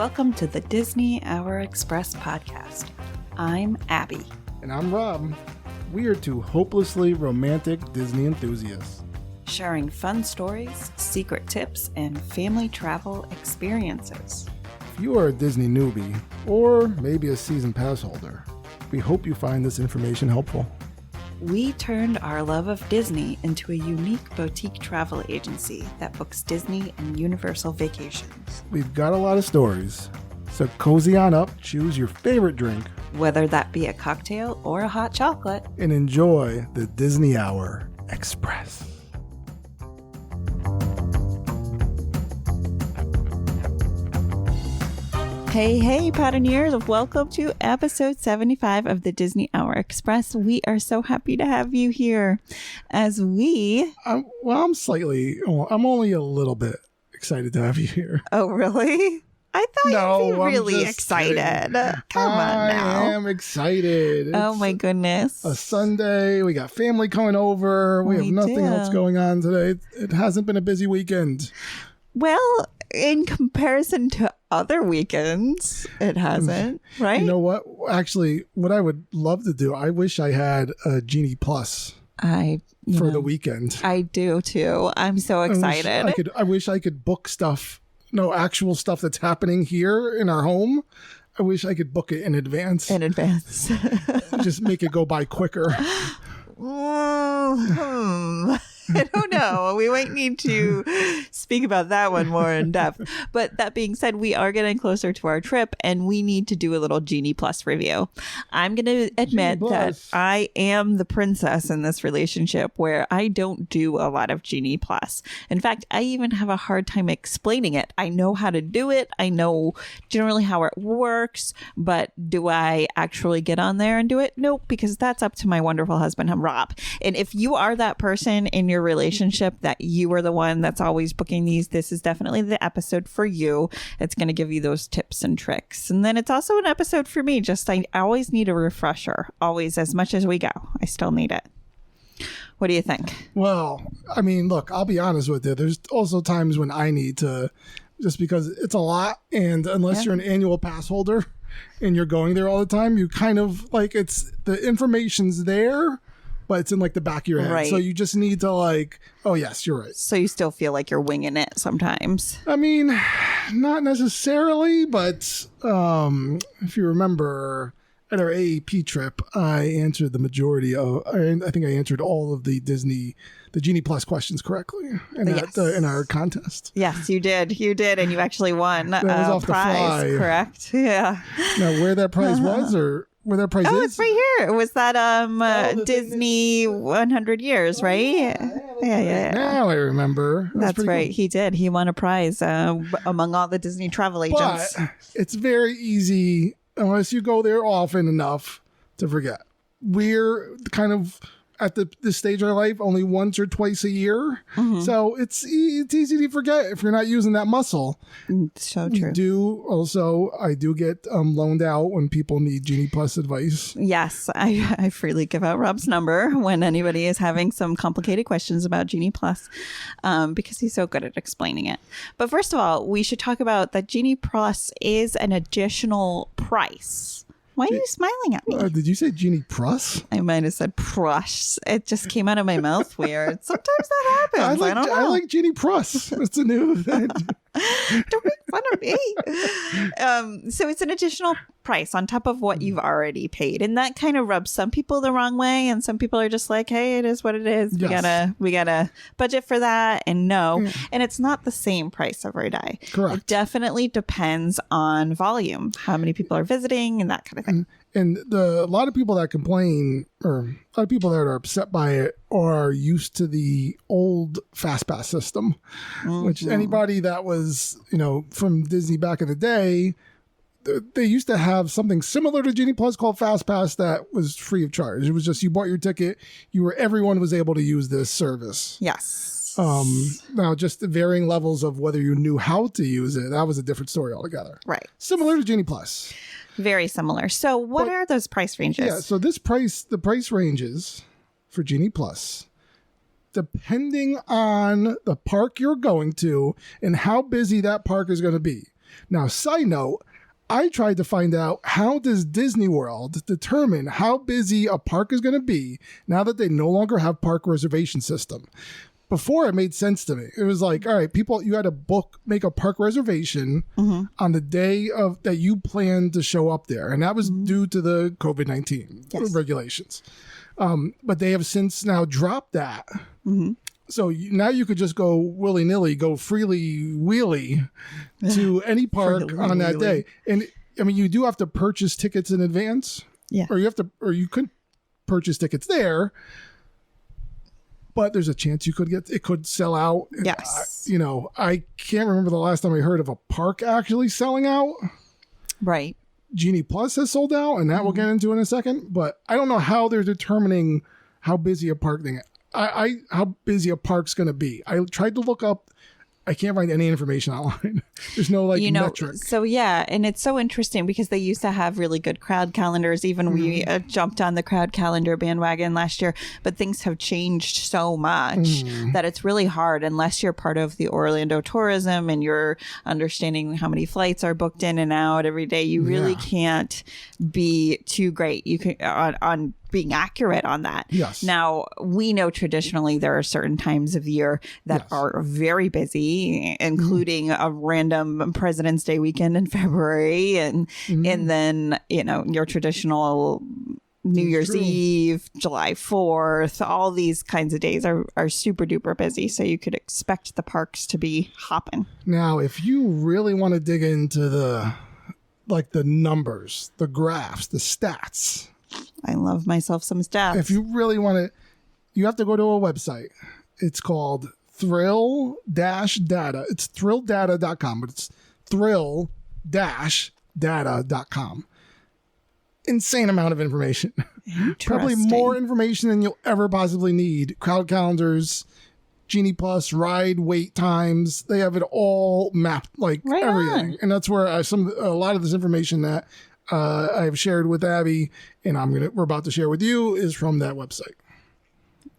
Welcome to the Disney Hour Express podcast. I'm Abby. And I'm Rob. We are two hopelessly romantic Disney enthusiasts, Sharing fun stories, secret tips, and family travel experiences. If you are a Disney newbie, or maybe a season pass holder, we hope you find this information helpful. We turned our love of Disney into a unique boutique travel agency that books Disney and Universal vacations. We've got a lot of stories, so cozy on up, choose your favorite drink, Whether that be a cocktail or a hot chocolate, and enjoy the Disney Hour Express. Hey, Pioneers! Welcome to episode 75 of the Disney Hour Express. We are so happy to have you here as we... I'm only a little bit excited to have you here. Oh, really? I thought you'd be really excited. Come on now. I am excited. Oh my goodness. A Sunday. We got family coming over. We have nothing else going on today. It hasn't been a busy weekend. Well, in comparison to other weekends, it hasn't, right? You know what? Actually, what I would love to do, I wish I had a Genie Plus for the weekend. I do too. I'm so excited. I wish I could book stuff, actual stuff that's happening here in our home. I wish I could book it in advance. Just make it go by quicker. I don't know. We might need to speak about that one more in depth. But that being said, we are getting closer to our trip and we need to do a little Genie Plus review. I'm going to admit that I am the princess in this relationship where I don't do a lot of Genie Plus. In fact, I even have a hard time explaining it. I know how to do it. I know generally how it works. But do I actually get on there and do it? Nope, because that's up to my wonderful husband, Rob. And if you are that person in your relationship that you are the one that's always booking these, this is definitely the episode for you. It's going to give you those tips and tricks. And then it's also an episode for me. I always need a refresher. Always, as much as we go, I still need it. What do you think? Well, I mean, look, I'll be honest with you. There's also times when I need to, just because it's a lot. And unless you're an annual pass holder and you're going there all the time, you kind of it's the information's there, but it's in the back of your head. Right. So you just need to oh yes, you're right. So you still feel like you're winging it sometimes. I mean, not necessarily, but if you remember at our AAP trip, I answered the majority of, I think I answered all of the Genie Plus questions correctly in our contest. Yes, you did. And you actually won that was off prize, the fly. Correct? Yeah. Now, where that prize was or where that prize is? Oh, it's right here. It was that Disney 100 years, right? Yeah. Now I remember. That's right. Cool. He did. He won a prize among all the Disney travel agents. But it's very easy, unless you go there often enough, to forget. We're kind of at this stage of our life only once or twice a year. Mm-hmm. So it's easy to forget if you're not using that muscle. So true. I do get loaned out when people need Genie Plus advice. Yes, I freely give out Rob's number when anybody is having some complicated questions about Genie Plus because he's so good at explaining it. But first of all, we should talk about that Genie Plus is an additional price. Why are you smiling at me? Did you say Genie Plus? I might have said Prush. It just came out of my mouth weird. Sometimes that happens. I don't know. I like Genie Plus. It's a new event. Don't make fun of me. So it's an additional price on top of what you've already paid. And that kind of rubs some people the wrong way. And some people are just like, hey, it is what it is. Yes. We gotta budget for that. And no. Yeah. And it's not the same price every day. Correct. It definitely depends on volume, how many people are visiting and that kind of thing. And a lot of people that complain, or a lot of people that are upset by it, are used to the old FastPass system, which anybody that was, from Disney back in the day, they used to have something similar to Genie Plus called FastPass that was free of charge. It was just you bought your ticket, everyone was able to use this service. Yes. Now, just the varying levels of whether you knew how to use it, that was a different story altogether. Right. Similar to Genie Plus. Very similar. So what are those price ranges? Yeah, so the price ranges for Genie Plus, depending on the park you're going to and how busy that park is going to be. Now, side note, I tried to find out, how does Disney World determine how busy a park is going to be now that they no longer have park reservation system? Before, it made sense to me. It was like, all right, people, you had to make a park reservation on the day of that you planned to show up there. And that was due to the COVID-19 regulations. But they have since now dropped that. So now you could just go willy-nilly, go freely wheelie to any park on that day. And I mean, you do have to purchase tickets in advance. Yeah. Or you could purchase tickets there, but there's a chance it could sell out. Yes. I can't remember the last time I heard of a park actually selling out. Right. Genie Plus has sold out, and that we'll get into in a second. But I don't know how they're determining how busy a park thing. How busy a park's going to be. I tried to look up. I can't find any information online. There's no metric. So yeah, and it's so interesting because they used to have really good crowd calendars. Even we jumped on the crowd calendar bandwagon last year, but things have changed so much that it's really hard unless you're part of the Orlando tourism and you're understanding how many flights are booked in and out every day. You really can't be too great. You can on being accurate on that. Yes. Now, we know traditionally there are certain times of the year that are very busy, including a random President's Day weekend in February and then, your traditional New Year's Eve, July 4th, all these kinds of days are super duper busy. So you could expect the parks to be hopping. Now, if you really want to dig into the numbers, the graphs, the stats, I love myself some stats. if you really want to, you have to go to a website. It's called thrill-data. It's thrilldata.com, but it's thrill-data.com. Insane amount of information. Probably more information than you'll ever possibly need. Crowd calendars, Genie Plus, ride wait times. They have it all mapped, everything. And that's where a lot of this information that I've shared with Abby and we're about to share with you is from that website.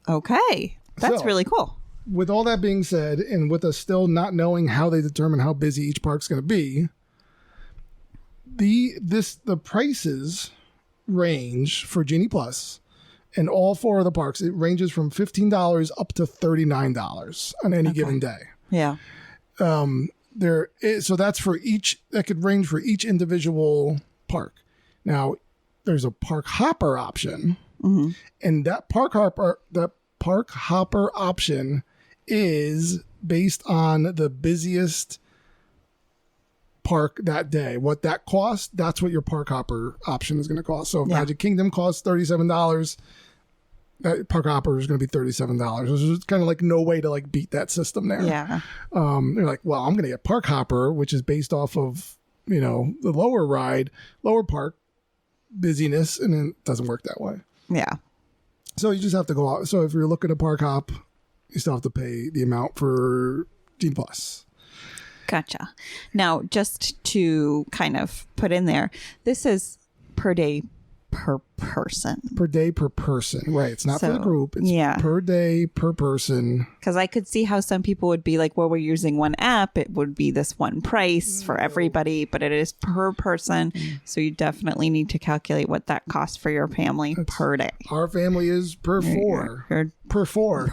Okay. That's really cool. With all that being said, and with us still not knowing how they determine how busy each park's going to be, the prices range for Genie Plus and all four of the parks. It ranges from $15 up to $39 on any given day. Yeah. So that's for each. That could range for each individual park. Now, there's a park hopper option, and that park hopper option is based on the busiest park that day. What that costs, that's what your park hopper option is going to cost. So if Magic Kingdom costs $37, that park hopper is going to be $37. There's kind of no way to beat that system there. Yeah. They're like, well, I'm going to get park hopper, which is based off of the lower park busyness, and it doesn't work that way. Yeah. So you just have to go out. So if you're looking to park hop, you still have to pay the amount for Genie Plus. Gotcha. Now, just to kind of put in there, this is per day per person. Per day per person. Right. It's not for the group. It's per day per person. Because I could see how some people would be like, well, we're using one app. It would be this one price for everybody, but it is per person. So you definitely need to calculate what that costs for your family per day. Our family is per four. Per four.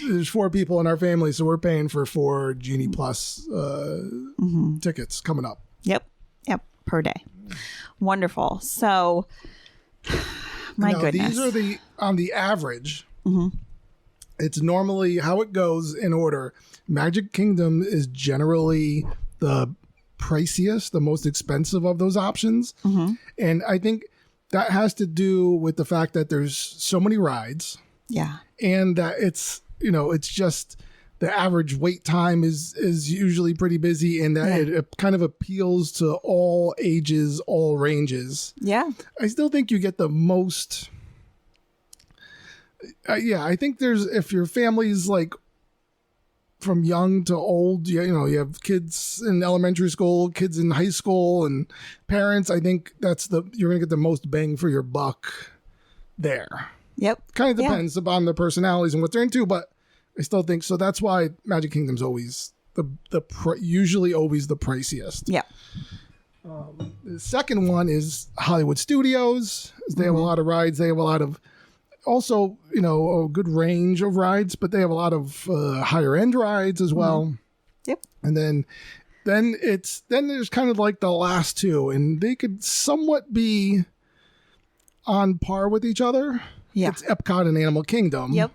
There's 4 people in our family, so we're paying for 4 Genie Plus tickets coming up. Yep. Per day. Wonderful. So, my goodness. These are on the average. It's normally how it goes in order. Magic Kingdom is generally the priciest, the most expensive of those options. And I think that has to do with the fact that there's so many rides. Yeah. And that it's just the average wait time is usually pretty busy, and that it kind of appeals to all ages, all ranges. Yeah. I still think you get the most. I think if your family's from young to old, you have kids in elementary school, kids in high school, and parents, I think you're going to get the most bang for your buck there. Yep. Kind of depends upon the personalities and what they're into, but I still think so. That's why Magic Kingdom's always usually always the priciest. Yeah. The second one is Hollywood Studios. They have a lot of rides. They have a lot of also, a good range of rides, but they have a lot of higher end rides as well. Yep. And then there's kind of like the last two, and they could somewhat be on par with each other. Yeah. It's Epcot and Animal Kingdom. Yep.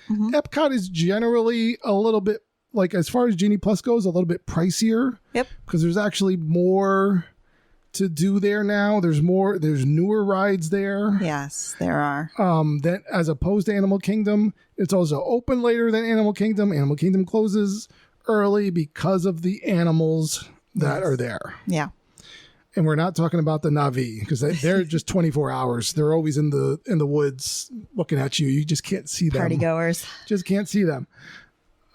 Epcot is generally a little bit, like, as far as Genie Plus goes, a little bit pricier. Yep. Because there's actually more to do there now. There's newer rides there. Yes, there are. That as opposed to Animal Kingdom, it's also open later than Animal Kingdom. Animal Kingdom closes early because of the animals that are there. Yeah. And we're not talking about the Na'vi, because they're just 24 hours. They're always in the woods looking at you. You just can't see them. Party goers. Just can't see them.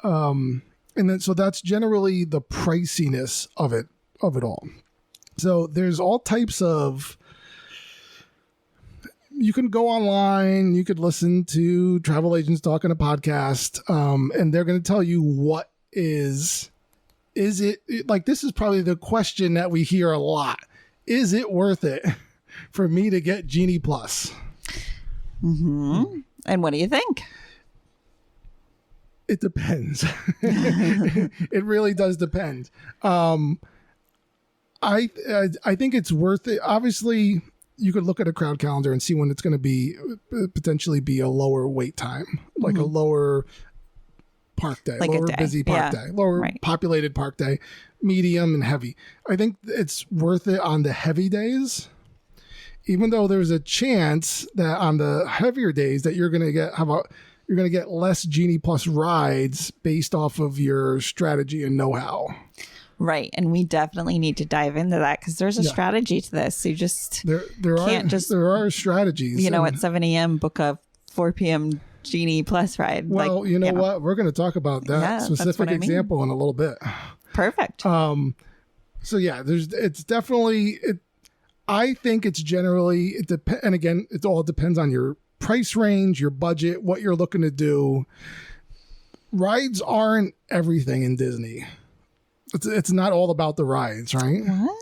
And then so that's generally the priciness of it all. So there's all types of, you can go online, you could listen to travel agents talking a podcast, and they're going to tell you what is it, like, this is probably the question that we hear a lot. Is it worth it for me to get Genie Plus? And what do you think? It depends. It really does depend. I think it's worth it. Obviously, you could look at a crowd calendar and see when it's going to be potentially be a lower wait time, like a lower park day, like lower a day. busy park day, lower populated park day, medium and heavy. I think it's worth it on the heavy days, even though there's a chance that on the heavier days that you're going to get less Genie Plus rides based off of your strategy and know-how. Right. And we definitely need to dive into that, because there's a strategy to this. You just there are strategies. At 7 a.m. book a 4 p.m. Genie Plus ride. Well, what? We're going to talk about that specific example in a little bit. Perfect. So yeah, it's definitely, I think it's generally, and again, it all depends on your price range, your budget, what you're looking to do. Rides aren't everything in Disney. It's not all about the rides, right? What?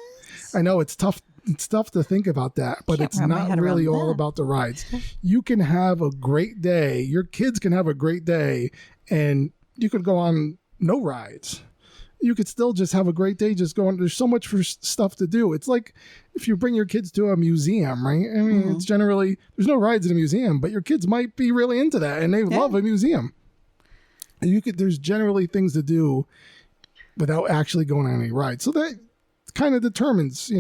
I know it's tough. It's tough to think about that, but it's not really all about the rides. You can have a great day. Your kids can have a great day, and you could go on no rides. You could still just have a great day just going. There's so much for stuff to do. It's like if you bring your kids to a museum, right? I mean, it's generally, there's no rides in a museum, but your kids might be really into that, and they love a museum. There's generally things to do without actually going on any rides. So that kind of determines,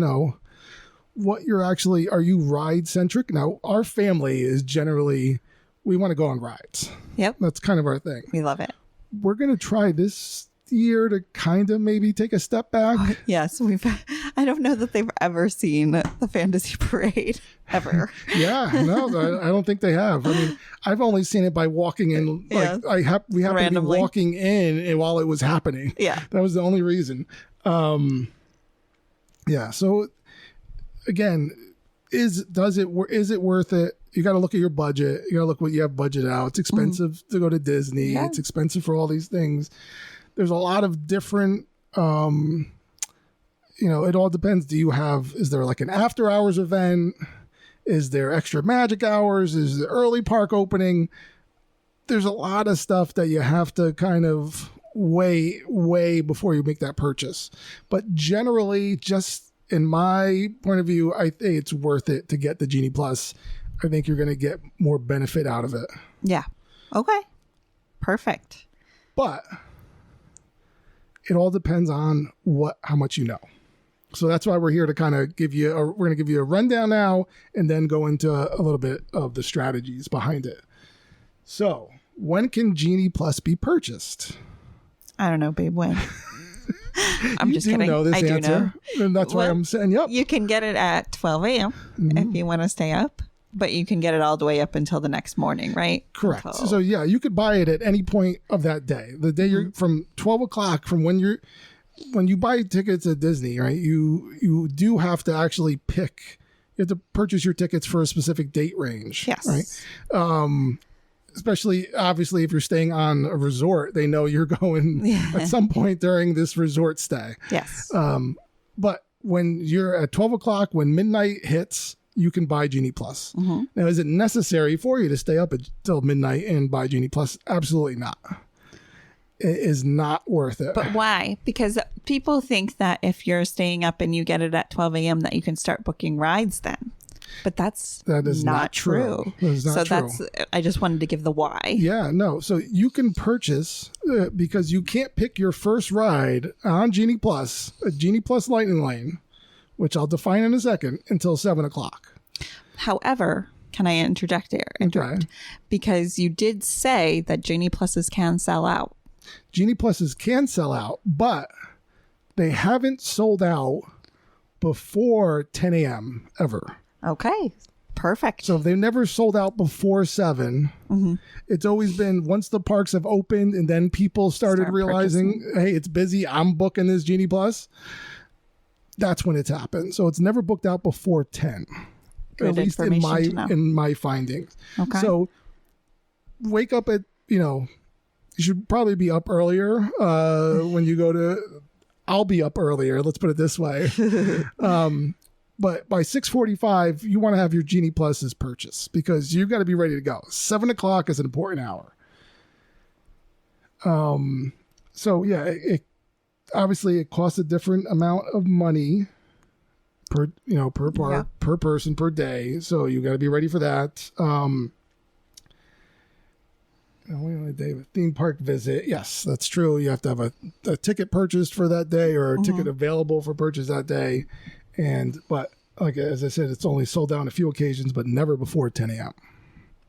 what you're actually, are you ride centric? Now, our family is generally, we want to go on rides. Yep. That's kind of our thing. We love it. We're going to try this year to kind of maybe take a step back. Yes. I don't know that they've ever seen the Fantasy Parade ever. Yeah, no, I don't think they have. I mean, I've only seen it by walking in. Like we happened to be walking in while it was happening. Yeah. That was the only reason. Yeah. So again, is it worth it? You got to look at your budget. You got to look what you have budgeted out. It's expensive to go to Disney. Yeah. It's expensive for all these things. There's a lot of different, it all depends. Is there like an after hours event? Is there extra magic hours? Is there early park opening? There's a lot of stuff that you have to kind of weigh before you make that purchase. But generally, just in my point of view, I think it's worth it to get the Genie Plus. I think you're going to get more benefit out of it. Yeah. Okay. Perfect. But it all depends on how much you know. So that's why we're here to kind of we're going to give you a rundown now and then go into a little bit of the strategies behind it. So when can Genie Plus be purchased? I don't know, babe, when? I'm just kidding. You know this answer. Do know. And that's why I'm saying, yep. You can get it at 12 a.m. if you want to stay up, but you can get it all the way up until the next morning, right? Correct. So yeah, you could buy it at any point of that day. The day you're from 12 o'clock from when you buy tickets at Disney, right? You do have to actually pick. You have to purchase your tickets for a specific date range. Yes. Right. especially obviously if you're staying on a resort, they know you're going at some point during this resort stay. Yes. But when you're at 12 o'clock, when midnight hits, you can buy Genie Plus. Mm-hmm. Now, is it necessary for you to stay up until midnight and buy Genie Plus? Absolutely not. It is not worth it. But why? Because people think that if you're staying up and you get it at 12 a.m. that you can start booking rides then. But that is not true. That is not true. I just wanted to give the why. Yeah, no. So you can purchase, because you can't pick your first ride on Genie Plus, a Genie Plus Lightning Lane, which I'll define in a second, until 7 o'clock. However, can I interject here? Okay. Because you did say that Genie Pluses can sell out. Genie Pluses can sell out, but they haven't sold out before 10 a.m. ever. Okay, perfect. So they've never sold out before 7. Mm-hmm. It's always been once the parks have opened and then people started realizing, hey, it's busy, I'm booking this Genie Plus. That's when it's happened. So it's never booked out before 10. Good at least in my findings. Okay. So wake up at, you should probably be up earlier when you go to, I'll be up earlier, let's put it this way. But by 6:45, you want to have your Genie Pluses purchased because you've got to be ready to go. 7 o'clock is an important hour. So yeah, it obviously it costs a different amount of money per park, per person, per day. So you got to be ready for that. Theme park visit. Yes, that's true. You have to have a ticket purchased for that day or a ticket available for purchase that day. But like as I said, it's only sold out on a few occasions, but never before 10 a.m.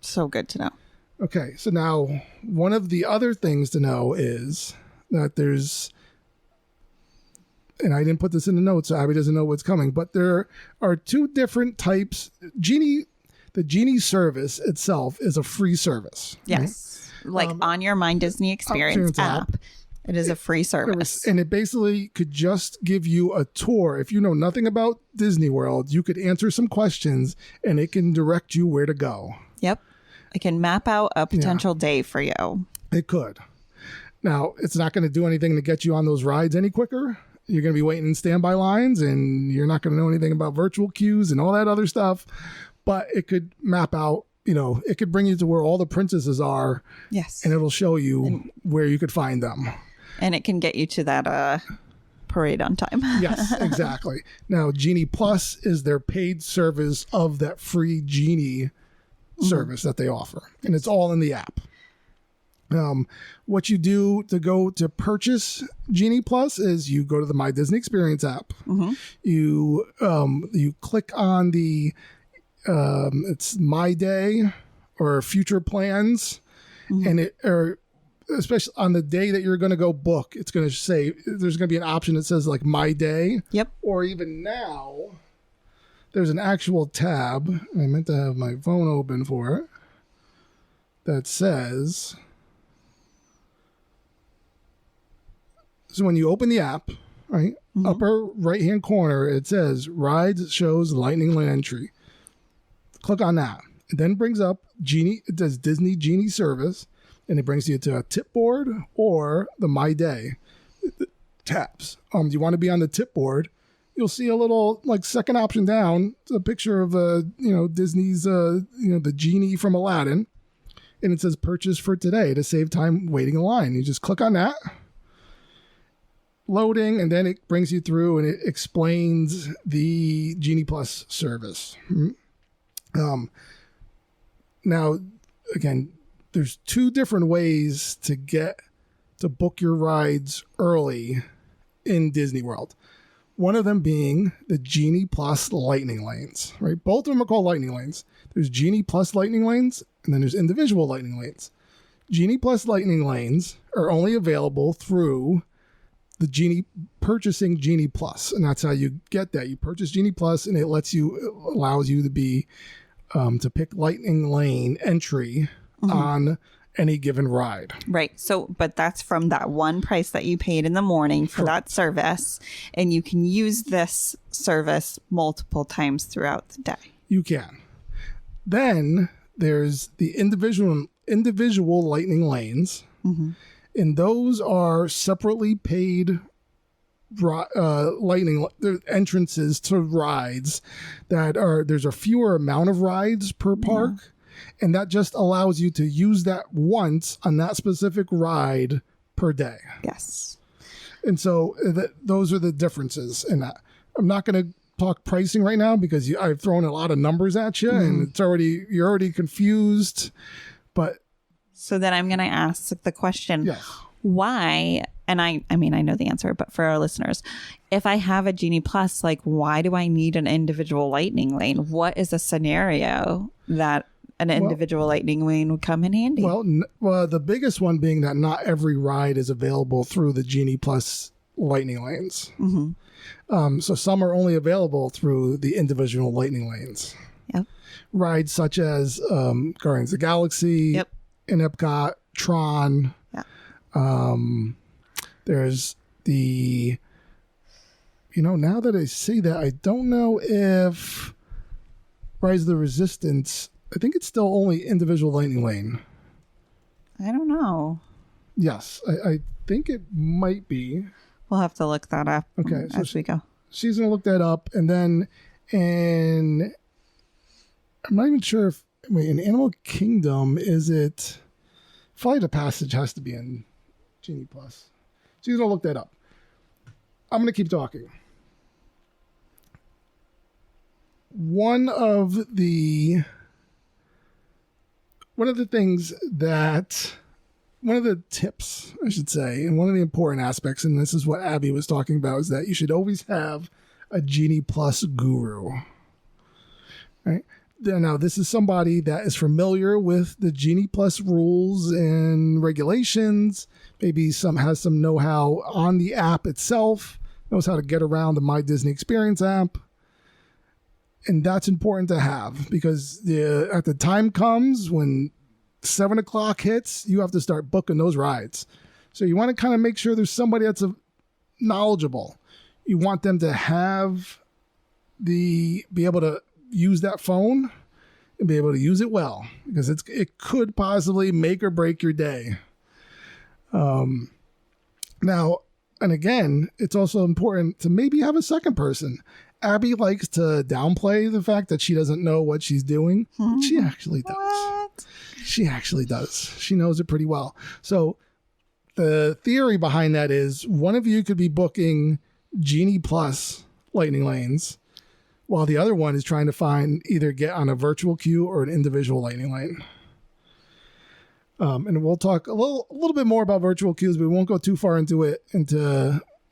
So good to know. Okay, so now one of the other things to know is that there's, and I didn't put this in the notes, so Abby doesn't know what's coming, but there are 2 different types. The Genie service itself is a free service. Yes, right? Like on your My Disney Experience app. It is a free service. And it basically could just give you a tour. If you know nothing about Disney World, you could answer some questions and it can direct you where to go. Yep. It can map out a potential day for you. It could. Now, it's not going to do anything to get you on those rides any quicker. You're going to be waiting in standby lines and you're not going to know anything about virtual queues and all that other stuff. But it could map out, it could bring you to where all the princesses are. Yes. And it'll show you where you could find them. And it can get you to that parade on time. Yes, exactly. Now, Genie Plus is their paid service of that free Genie service that they offer. And it's all in the app. What you do to go to purchase Genie Plus is you go to the My Disney Experience app. Mm-hmm. You click on the it's My Day or Future Plans, and especially on the day that you're going to go book, it's going to say there's going to be an option that says like My Day. Yep. Or even now, there's an actual tab. I meant to have my phone open for it. That says. So when you open the app, right, upper right hand corner, it says Rides Shows Lightning Lane Entry. Click on that. It then brings up Genie. It does Disney Genie service. And it brings you to a tip board or the My Day tabs. Do you want to be on the tip board? You'll see a little second option down, a picture of Disney's the Genie from Aladdin, and it says purchase for today to save time waiting in line. You just click on that, loading, and then it brings you through and it explains the Genie Plus service. Now, again. There's 2 different ways to book your rides early in Disney World. One of them being the Genie Plus Lightning Lanes, right? Both of them are called Lightning Lanes. There's Genie Plus Lightning Lanes, and then there's individual Lightning Lanes. Genie Plus Lightning Lanes are only available through the Genie purchasing Genie Plus, and that's how you get that. You purchase Genie Plus, and it allows you to be to pick Lightning Lane entry on any given ride. Right. So, but that's from that one price that you paid in the morning for that service. And you can use this service multiple times throughout the day. You can. Then there's the individual individual lightning lanes, and those are separately paid lightning entrances to rides that are, there's a fewer amount of rides per park, and that just allows you to use that once on that specific ride per day. Yes. And so those are the differences in that. I'm not going to talk pricing right now because I've thrown a lot of numbers at you, and you're already confused. But so then I'm going to ask the question, yes. Why? And I mean, I know the answer, but for our listeners, if I have a Genie Plus, like, why do I need an individual lightning lane? What is a scenario that an individual lightning lane would come in handy? Well, the biggest one being that not every ride is available through the Genie Plus lightning lanes. So some are only available through the individual lightning lanes. Yep. Rides such as Guardians of the Galaxy, in Epcot, Tron. There's the, now that I say that, I don't know if Rise of the Resistance, I think it's still only individual lightning lane. I don't know. Yes, I think it might be. We'll have to look that up as we go. She's going to look that up. And then I'm not even sure if, in Animal Kingdom, is it, Flight of Passage has to be in Genie Plus. She's going to look that up. I'm going to keep talking. One of the tips, I should say, and one of the important aspects, and this is what Abby was talking about, is that you should always have a Genie Plus guru. Right? Now, this is somebody that is familiar with the Genie Plus rules and regulations, maybe has some know-how on the app itself, knows how to get around the My Disney Experience app. And that's important to have because at the time comes when 7 o'clock hits, you have to start booking those rides. So you want to kind of make sure there's somebody that's knowledgeable. You want them to be able to use that phone and be able to use it well, because it could possibly make or break your day. Now, and again, it's also important to maybe have a second person. Abby likes to downplay the fact that she doesn't know what she's doing. But she actually does. What? She actually does. She knows it pretty well. So the theory behind that is one of you could be booking Genie Plus lightning lanes, while the other one is trying to either get on a virtual queue or an individual lightning lane. And we'll talk a little bit more about virtual queues, but we won't go too far into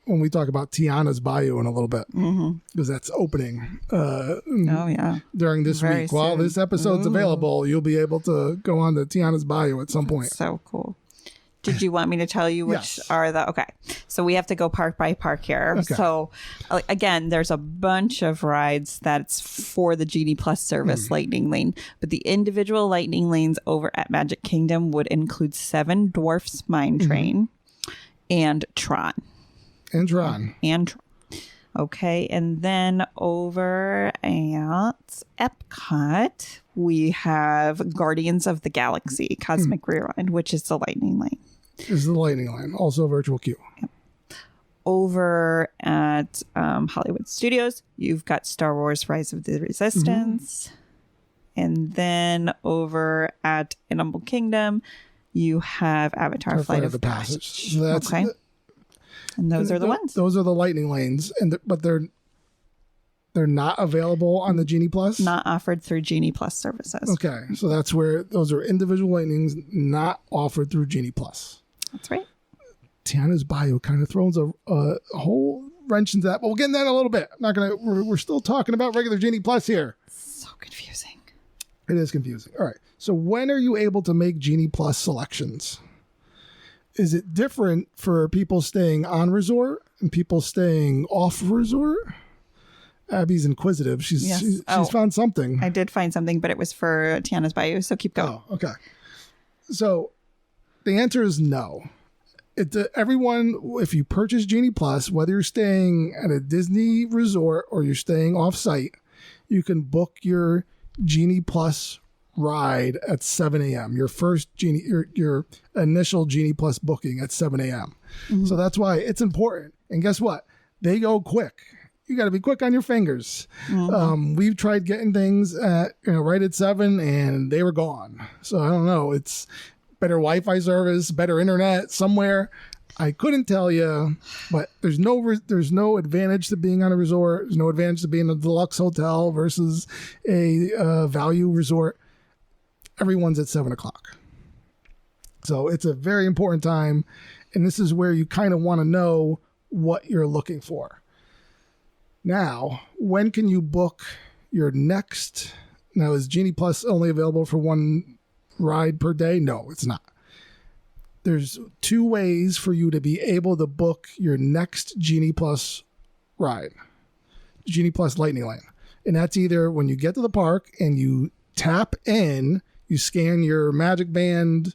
when we talk about Tiana's Bayou in a little bit, because that's opening during this Very week. While soon. this episode's available, you'll be able to go on to Tiana's Bayou at some point. So cool. Did you want me to tell you which are okay. So we have to go park by park here. Okay. So again, there's a bunch of rides that's for the Genie Plus service lightning lane, but the individual lightning lanes over at Magic Kingdom would include Seven Dwarfs Mine Train and Tron. Okay, and then over at Epcot, we have Guardians of the Galaxy Cosmic Rewind, which is the lightning lane. Is the lightning lane, also a virtual queue. Yep. Over at Hollywood Studios, you've got Star Wars Rise of the Resistance. And then over at Animal Kingdom, you have Avatar Flight of the Passage. So that's okay. And those are the ones. Those are the lightning lanes, but they're not available on the Genie Plus? Not offered through Genie Plus services. Okay, so that's where those are individual lightnings not offered through Genie Plus. That's right. Tiana's Bayou kind of throws a whole wrench into that, but we'll get into that in a little bit. We're still talking about regular Genie Plus here. So confusing. It is confusing. All right, so when are you able to make Genie Plus selections? Is it different for people staying on resort and people staying off resort? Abby's inquisitive. She's found something. I did find something, but it was for Tiana's Bayou, so keep going. Oh, okay. So the answer is no. Everyone, if you purchase Genie Plus, whether you're staying at a Disney resort or you're staying off-site, you can book your Genie Plus ride at 7 a.m. Your first Genie, your initial Genie Plus booking at 7 a.m. Mm-hmm. So that's why it's important. And guess what? They go quick. You got to be quick on your fingers. Mm-hmm. We've tried getting things at, right at 7 and they were gone. So I don't know. It's better Wi-Fi service, better internet somewhere. I couldn't tell you, but there's no advantage to being on a resort. There's no advantage to being in a deluxe hotel versus a value resort. Everyone's at 7 o'clock. So it's a very important time. And this is where you kind of want to know what you're looking for. Now, when can you book your next? Now, is Genie Plus only available for one ride per day? No, it's not. There's 2 ways for you to be able to book your next Genie Plus ride. Genie Plus Lightning Lane. And that's either when you get to the park and you tap in, you scan your Magic Band,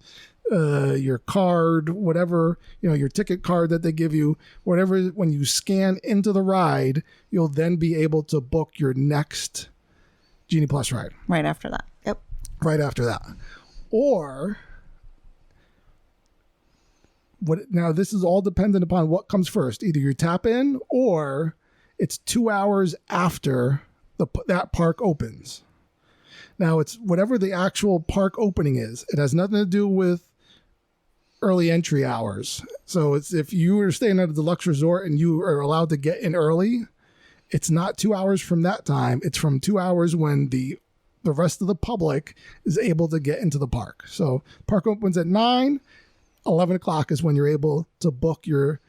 your card, whatever, your ticket card that they give you, whatever, when you scan into the ride, you'll then be able to book your next Genie Plus ride. Right after that. Yep. Right after that. Or, now this is all dependent upon what comes first. Either you tap in or it's 2 hours after that park opens. Now, it's whatever the actual park opening is. It has nothing to do with early entry hours. So it's if you are staying at a deluxe resort and you are allowed to get in early, it's not 2 hours from that time. It's from 2 hours when the rest of the public is able to get into the park. So park opens at 9, 11 o'clock is when you're able to book your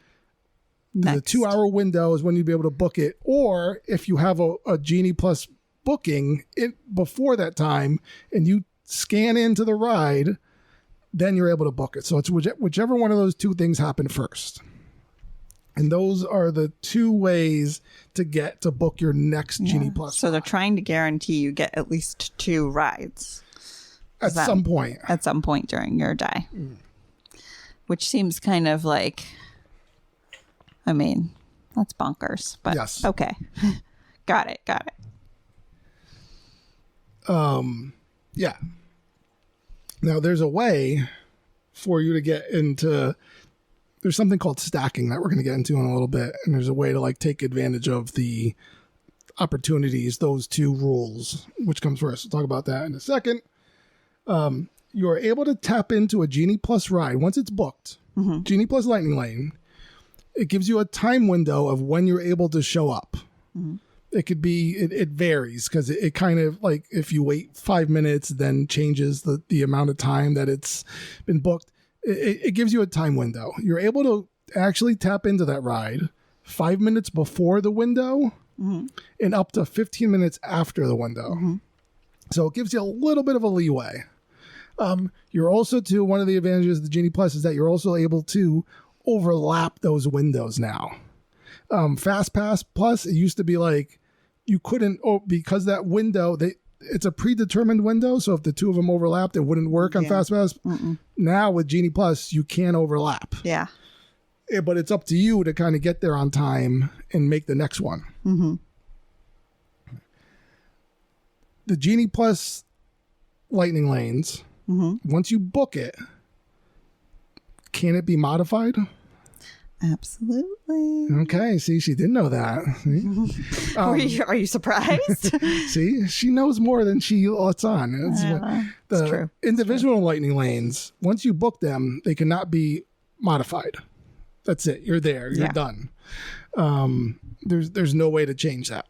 the 2 hour window is when you'd be able to book it. Or if you have a Genie Plus booking it before that time and you scan into the ride, then you're able to book it. So it's whichever one of those 2 things happen first. And those are the 2 ways to book your next Genie Plus. So they're trying to guarantee you get at least 2 rides. At some point. At some point during your day. Mm. Which seems kind of like, I mean, that's bonkers. But yes. Okay. Got it. Yeah. Now, there's a way for you to get into, there's something called stacking that we're going to get into in a little bit. And there's a way to take advantage of the opportunities, those 2 rules, which comes first. We'll talk about that in a second. You are able to tap into a Genie Plus ride once it's booked. Mm-hmm. Genie Plus Lightning Lane. It gives you a time window of when you're able to show up. Mm-hmm. It could be, it varies because it kind of if you wait 5 minutes, then changes the amount of time that it's been booked. It gives you a time window. You're able to actually tap into that ride 5 minutes before the window mm-hmm. and up to 15 minutes after the window. Mm-hmm. So it gives you a little bit of a leeway. You're also one of the advantages of the Genie Plus is that you're also able to overlap those windows now. Fast Pass Plus, it used to be you couldn't, because that window, it's a predetermined window. So if the 2 of them overlapped, it wouldn't work on Fast Pass. Mm-mm. Now with Genie Plus, you can overlap. Yeah. But it's up to you to kind of get there on time and make the next one. Mm-hmm. The Genie Plus Lightning Lanes, mm-hmm. once you book it, can it be modified? Absolutely. Okay. See, she didn't know that. Are you surprised? See, she knows more than she lets on. It's true. Individual Lightning Lanes, once you book them, they cannot be modified. That's it. You're there. You're done. There's no way to change that.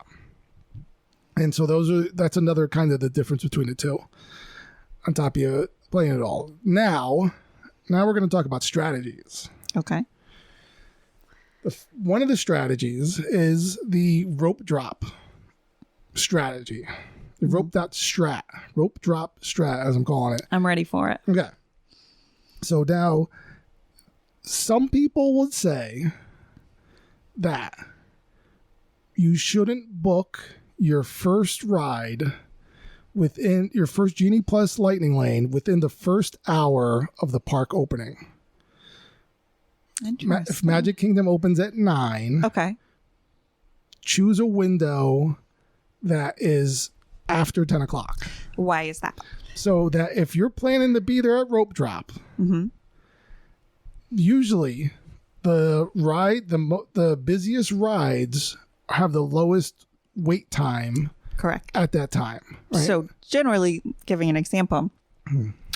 And so that's another kind of the difference between the 2. On top of you playing it all. Now we're going to talk about strategies. Okay. One of the strategies is the rope drop strategy. The rope drop strat, as I'm calling it. I'm ready for it. Okay. So now, some people would say that you shouldn't book your first ride within your first Genie Plus Lightning Lane within the first hour of the park opening. If Magic Kingdom opens at 9, okay, choose a window that is after 10 o'clock. Why is that? So that if you're planning to be there at rope drop, usually the busiest rides have the lowest wait time. Correct. At that time. Right? So generally, giving an example,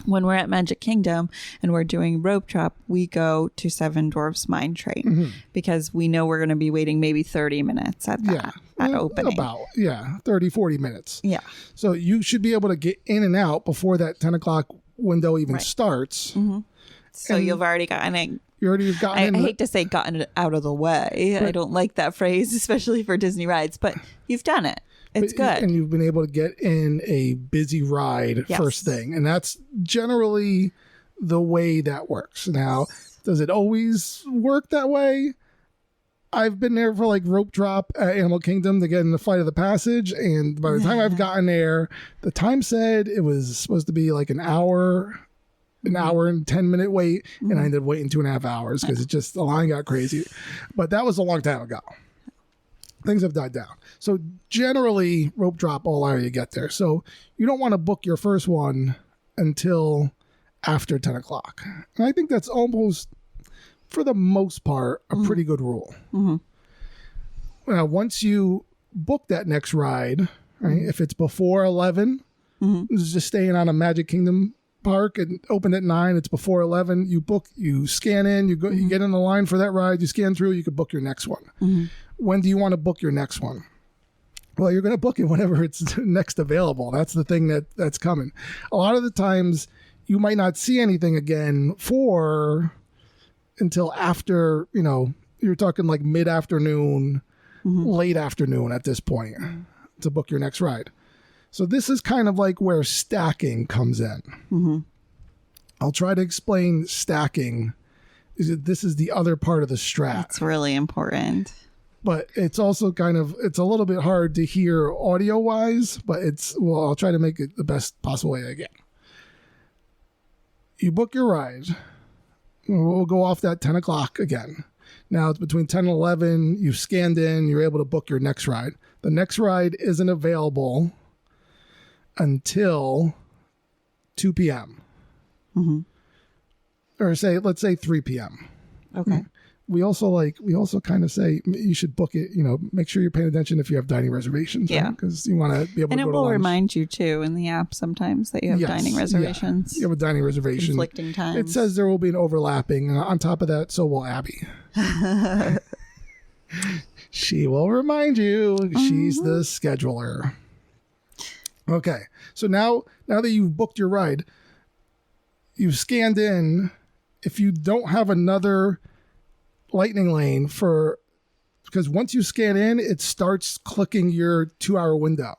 when we're at Magic Kingdom and we're doing rope drop, we go to Seven Dwarfs Mine Train because we know we're going to be waiting maybe 30 minutes at opening. 30, 40 minutes. Yeah. So you should be able to get in and out before that 10 o'clock window even starts. So you've already gotten it. You already gotten I hate to say gotten it out of the way. I don't like that phrase, especially for Disney rides, but you've done it. It's good. And you've been able to get in a busy ride first thing. And that's generally the way that works. Now, does it always work that way? I've been there for like rope drop at Animal Kingdom to get in the Flight of the Passage. And by the time I've gotten there, the time said it was supposed to be like an hour and 10-minute wait. And I ended up waiting 2.5 hours because the line got crazy. But that was a long time ago. Things have died down. So generally, rope drop will allow you to get there. So you don't want to book your first one until after 10 o'clock. And I think that's almost, for the most part, a pretty good rule. Now, once you book that next ride, right, if it's before 11, it's just staying on a Magic Kingdom park and open at 9, it's before 11, you book, you scan in, you go, you get in the line for that ride, you scan through, you could book your next one. When do you want to book your next one? Well, you're going to book it whenever it's next available. That's the thing that's coming. A lot of the times you might not see anything again until after, you're talking like mid-afternoon, late afternoon at this point to book your next ride. So this is kind of like where stacking comes in. I'll try to explain stacking. This is the other part of the strat. It's really important. But it's also it's a little bit hard to hear audio wise, but I'll try to make it the best possible way I can. You book your ride. We'll go off that 10 o'clock again. Now it's between 10 and 11. You've scanned in. You're able to book your next ride. The next ride isn't available until 2 p.m. Or let's say 3 p.m. Okay. We also kind of say you should book it, make sure you're paying attention if you have dining reservations. Yeah. Because you want to be able to go to lunch. And it will remind you too in the app sometimes that you have dining reservations. Yeah. You have a dining reservation. Conflicting times. It says there will be an overlapping. And on top of that, so will Abby. She will remind you. She's the scheduler. Okay. So now that you've booked your ride, you've scanned in. If you don't have another lightning lane because once you scan in, it starts clicking your 2-hour window.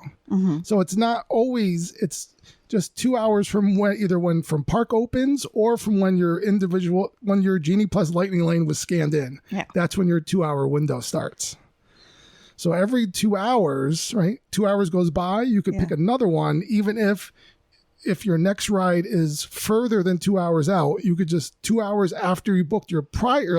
So it's not always, it's just 2 hours from when from park opens or from when your Genie Plus lightning lane was scanned in. Yeah. That's when your 2-hour window starts. So every 2 hours, right? 2 hours goes by, you could pick another one, even if your next ride is further than 2 hours out, you could just 2 hours after you booked your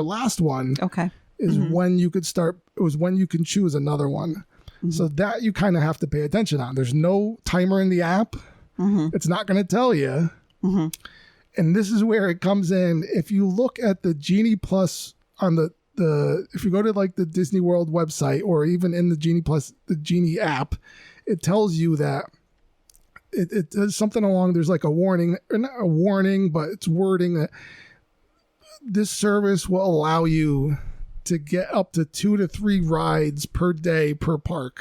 last one. Okay. Is when you could start. It was when you can choose another one. So that you kind of have to pay attention on. There's no timer in the app. It's not going to tell you. And this is where it comes in. If you look at the Genie Plus on if you go to like the Disney World website or even in the Genie Plus, the Genie app, it tells you that it does something along, there's like a warning, or not a warning, but it's wording that this service will allow you to get up to 2 to 3 rides per day per park.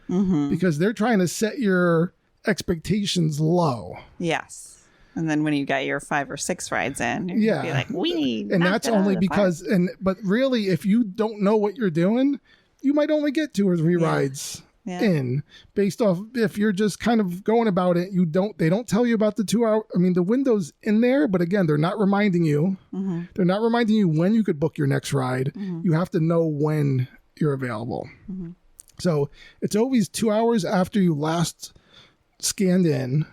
Because they're trying to set your expectations low. Yes. And then when you got your 5 or 6 rides in, you'll be like, and that's only because, but really, if you don't know what you're doing, you might only get 2 or 3 rides in, based off, if you're just kind of going about it, they don't tell you about the 2 hour. I mean, the window's in there, but again, they're not reminding you. They're not reminding you when you could book your next ride. You have to know when you're available. So it's always 2 hours after you last scanned in,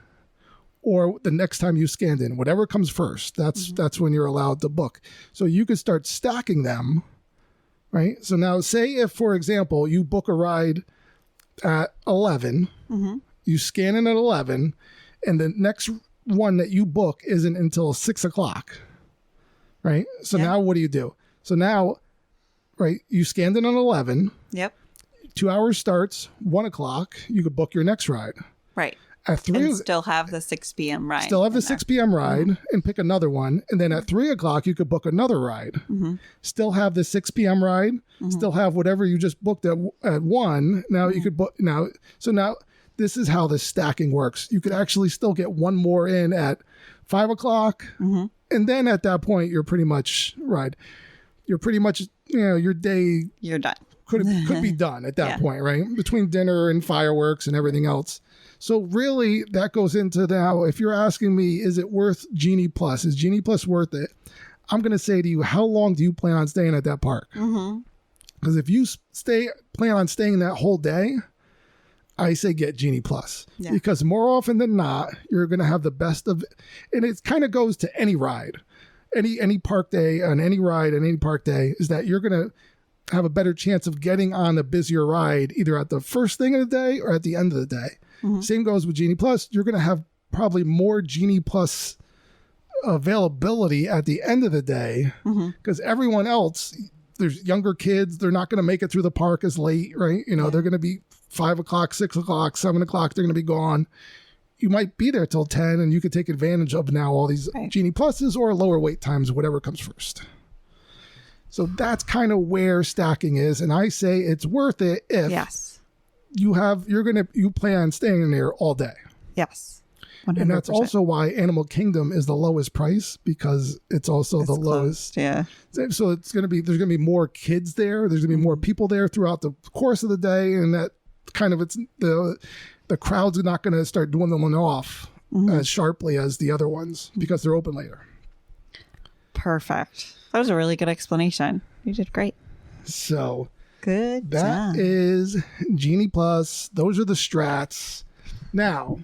or the next time you scanned in, whatever comes first. That's when you're allowed to book. So you could start stacking them, right? So now, say if, for example, you book a ride at 11, you scan in at 11, and the next one that you book isn't until 6 o'clock, right? So now what do? So now, right, you scanned in on 11. Yep. 2 hours starts, 1 o'clock, you could book your next ride. Right. At 3, and still have the 6 p.m. ride. Still have the 6 p.m. ride and pick another one. And then at 3 o'clock, you could book another ride. Still have the 6 p.m. ride. Still have whatever you just booked at 1. Now you could book now. So now this is how the stacking works. You could actually still get one more in at 5 o'clock. And then at that point, you're pretty much You're pretty much, your day. You're done. Could be done at that point, right? Between dinner and fireworks and everything else. So really, that goes into now, if you're asking me, is it worth Genie Plus? Is Genie Plus worth it? I'm going to say to you, how long do you plan on staying at that park? Because if you plan on staying that whole day, I say get Genie Plus. Because more often than not, you're going to have the best of it. And it kind of goes to any ride. Any park day, on any ride, and any park day, is that you're going to have a better chance of getting on a busier ride either at the first thing of the day or at the end of the day. Same goes with Genie Plus. You're going to have probably more Genie Plus availability at the end of the day because everyone else, there's younger kids, they're not going to make it through the park as late, right? They're going to be 5 o'clock, 6 o'clock, 7 o'clock, they're going to be gone. You might be there till 10 and you could take advantage of now all these Genie Pluses or lower wait times, whatever comes first. So that's kind of where stacking is. And I say it's worth it if you plan on staying in there all day. Yes. 100%. And that's also why Animal Kingdom is the lowest price because it's also the lowest. Yeah. So there's going to be more kids there. There's going to be more people there throughout the course of the day. And that kind of the crowd's not going to start dwindling off as sharply as the other ones because they're open later. Perfect. That was a really good explanation. You did great. So good. That is Genie Plus. Those are the strats. Now,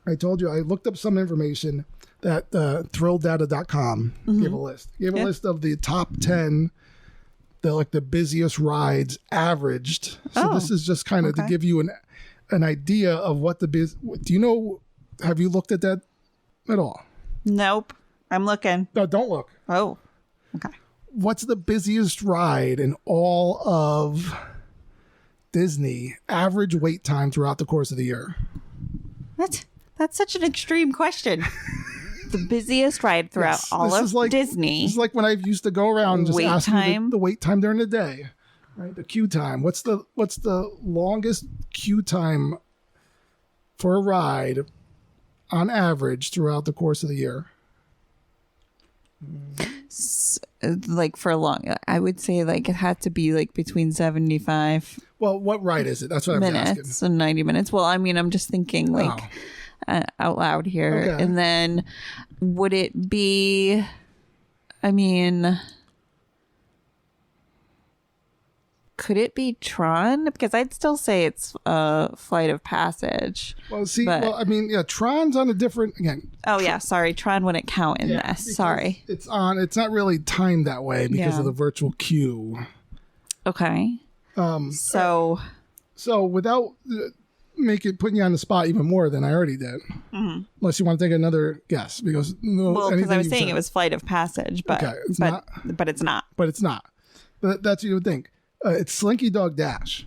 I told you I looked up some information that thrilldata.com gave a list. Gave a list of the top 10 the busiest rides averaged. So this is just kind of to give you an idea of what have you looked at that at all? Nope. I'm looking. No, don't look. Oh, okay. What's the busiest ride in all of Disney? Average wait time throughout the course of the year. What? That's such an extreme question. The busiest ride throughout all of Disney. This is like when I used to go around and just ask you the wait time during the day, right? The queue time. What's the longest queue time for a ride on average throughout the course of the year? Like for a long, I would say it had to be between 75. Well, what ride is it? That's what I'm asking. Minutes and 90 minutes. Well, I mean, I'm just thinking out loud here. Okay. And then would it be, I mean, could it be Tron? Because I'd still say it's a Flight of Passage. Well, Tron's on a different, again. Oh, yeah. Sorry. Tron wouldn't count in this. Sorry. It's not really timed that way because of the virtual queue. Okay. So without putting you on the spot even more than I already did, unless you want to take another guess, because I was saying it was Flight of Passage, but it's not. But it's not. But that's what you would think. It's Slinky Dog Dash.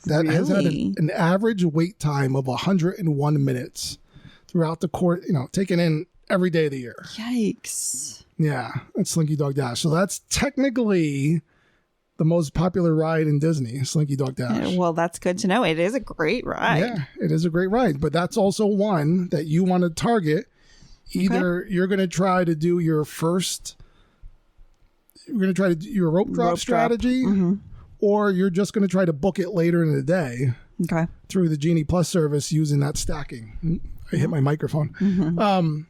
That has had an average wait time of 101 minutes throughout the court. Taken in every day of the year. Yikes! Yeah, it's Slinky Dog Dash. So that's technically the most popular ride in Disney, Slinky Dog Dash. Well, that's good to know. It is a great ride. Yeah, it is a great ride. But that's also one that you want to target. Either you're going to try to do your first, you're going to try to do your rope drop strategy, or you're just going to try to book it later in the day through the Genie Plus service using that stacking. I hit my microphone.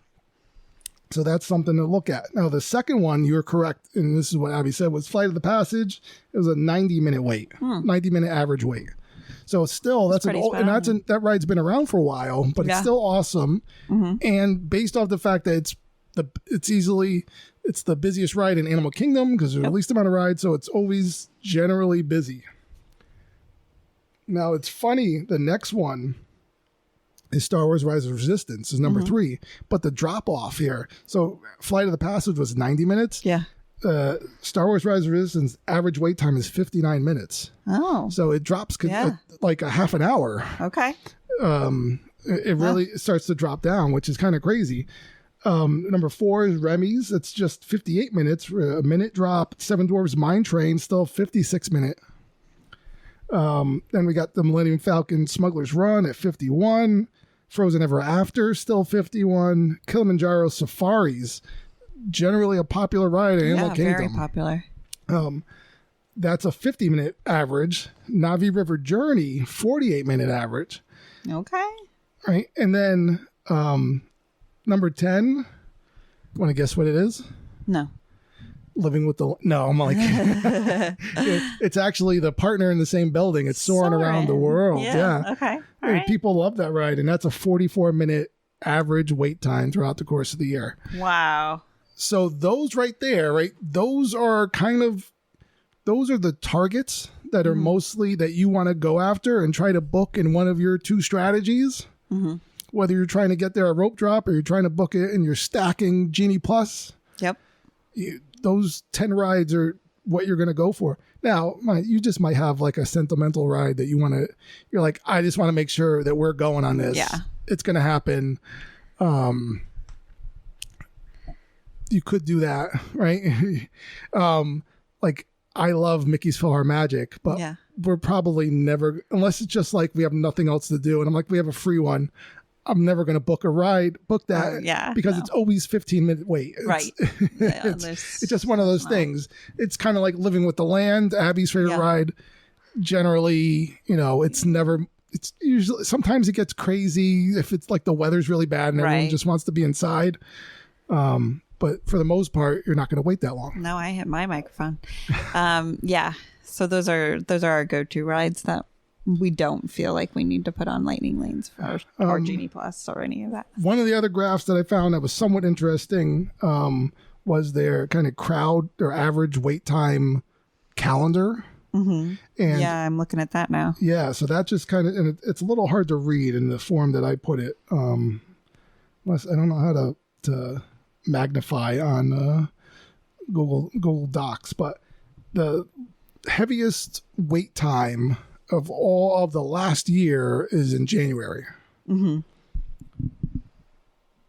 So that's something to look at. Now, the second one, you're correct, and this is what Abby said, was Flight of the Passage. It was a 90-minute wait, 90-minute average wait. So still, that ride's been around for a while, but it's still awesome. And based off the fact that it's the busiest ride in Animal Kingdom because there's the least amount of rides, so it's always generally busy. Now, it's funny, the next one is Star Wars Rise of Resistance is number 3. But the drop off here, so Flight of the Passage was 90 minutes. Yeah. Star Wars Rise of Resistance average wait time is 59 minutes. Oh. So it drops like a half an hour. Okay. It really starts to drop down, which is kind of crazy. Number 4 is Remy's. It's just 58 minutes, a minute drop. Seven Dwarfs Mine Train, still 56 minute. Then we got the Millennium Falcon Smuggler's Run at 51. Frozen Ever After, still 51. Kilimanjaro Safaris, generally a popular ride in Animal Kingdom. Very popular. That's a 50-minute average. Navi River Journey, 48-minute average. Okay. Right. And then number 10, want to guess what it is? No. Living with the... No, I'm like... it's actually the partner in the same building. It's Soarin' Around the World. Yeah. Okay. All right. People love that ride, and that's a 44-minute average wait time throughout the course of the year. Wow. So those right there, right? Those are the targets that are mostly that you want to go after and try to book in one of your 2 strategies. Mm-hmm. Whether you're trying to get there a rope drop or you're trying to book it and you're stacking Genie Plus. Yep. Those 10 rides are what you're going to go for. Now, you just might have like a sentimental ride that you're like, I just want to make sure that we're going on this. Yeah. It's going to happen. You could do that, right? Like I love Mickey's PhilharMagic, but we're probably never, unless it's just like we have nothing else to do. And I'm like, we have a free one. I'm never going to book that because it's always 15-minute wait. It's just one of those things. It's kind of like Living with the Land, Abby's favorite ride. Generally, it's usually, sometimes it gets crazy if it's like the weather's really bad and everyone just wants to be inside. But for the most part, you're not going to wait that long. No, I hit my microphone. So those are our go-to rides that we don't feel like we need to put on Lightning Lanes or Genie Plus or any of that. One of the other graphs that I found that was somewhat interesting was their kind of crowd or average wait time calendar. Mm-hmm. And I'm looking at that now. Yeah, so that just kind of, and it's a little hard to read in the form that I put it. Unless I don't know how to magnify on Google Docs, but the heaviest wait time of all of the last year is in January. Mm-hmm.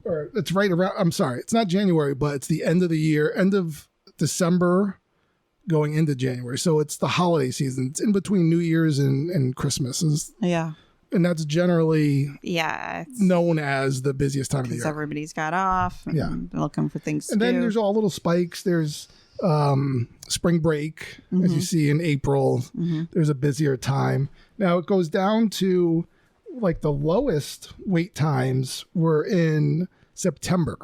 Or it's right around, I'm sorry, it's not January, but it's the end of the year, end of December going into January. So it's the holiday season. It's in between New Year's and Christmas. And that's generally known as the busiest time of the year. Because everybody's got off and looking for things to do. And then there's all little spikes. There's spring break, as you see in April. Mm-hmm. There's a busier time. Now it goes down to like the lowest wait times were in September.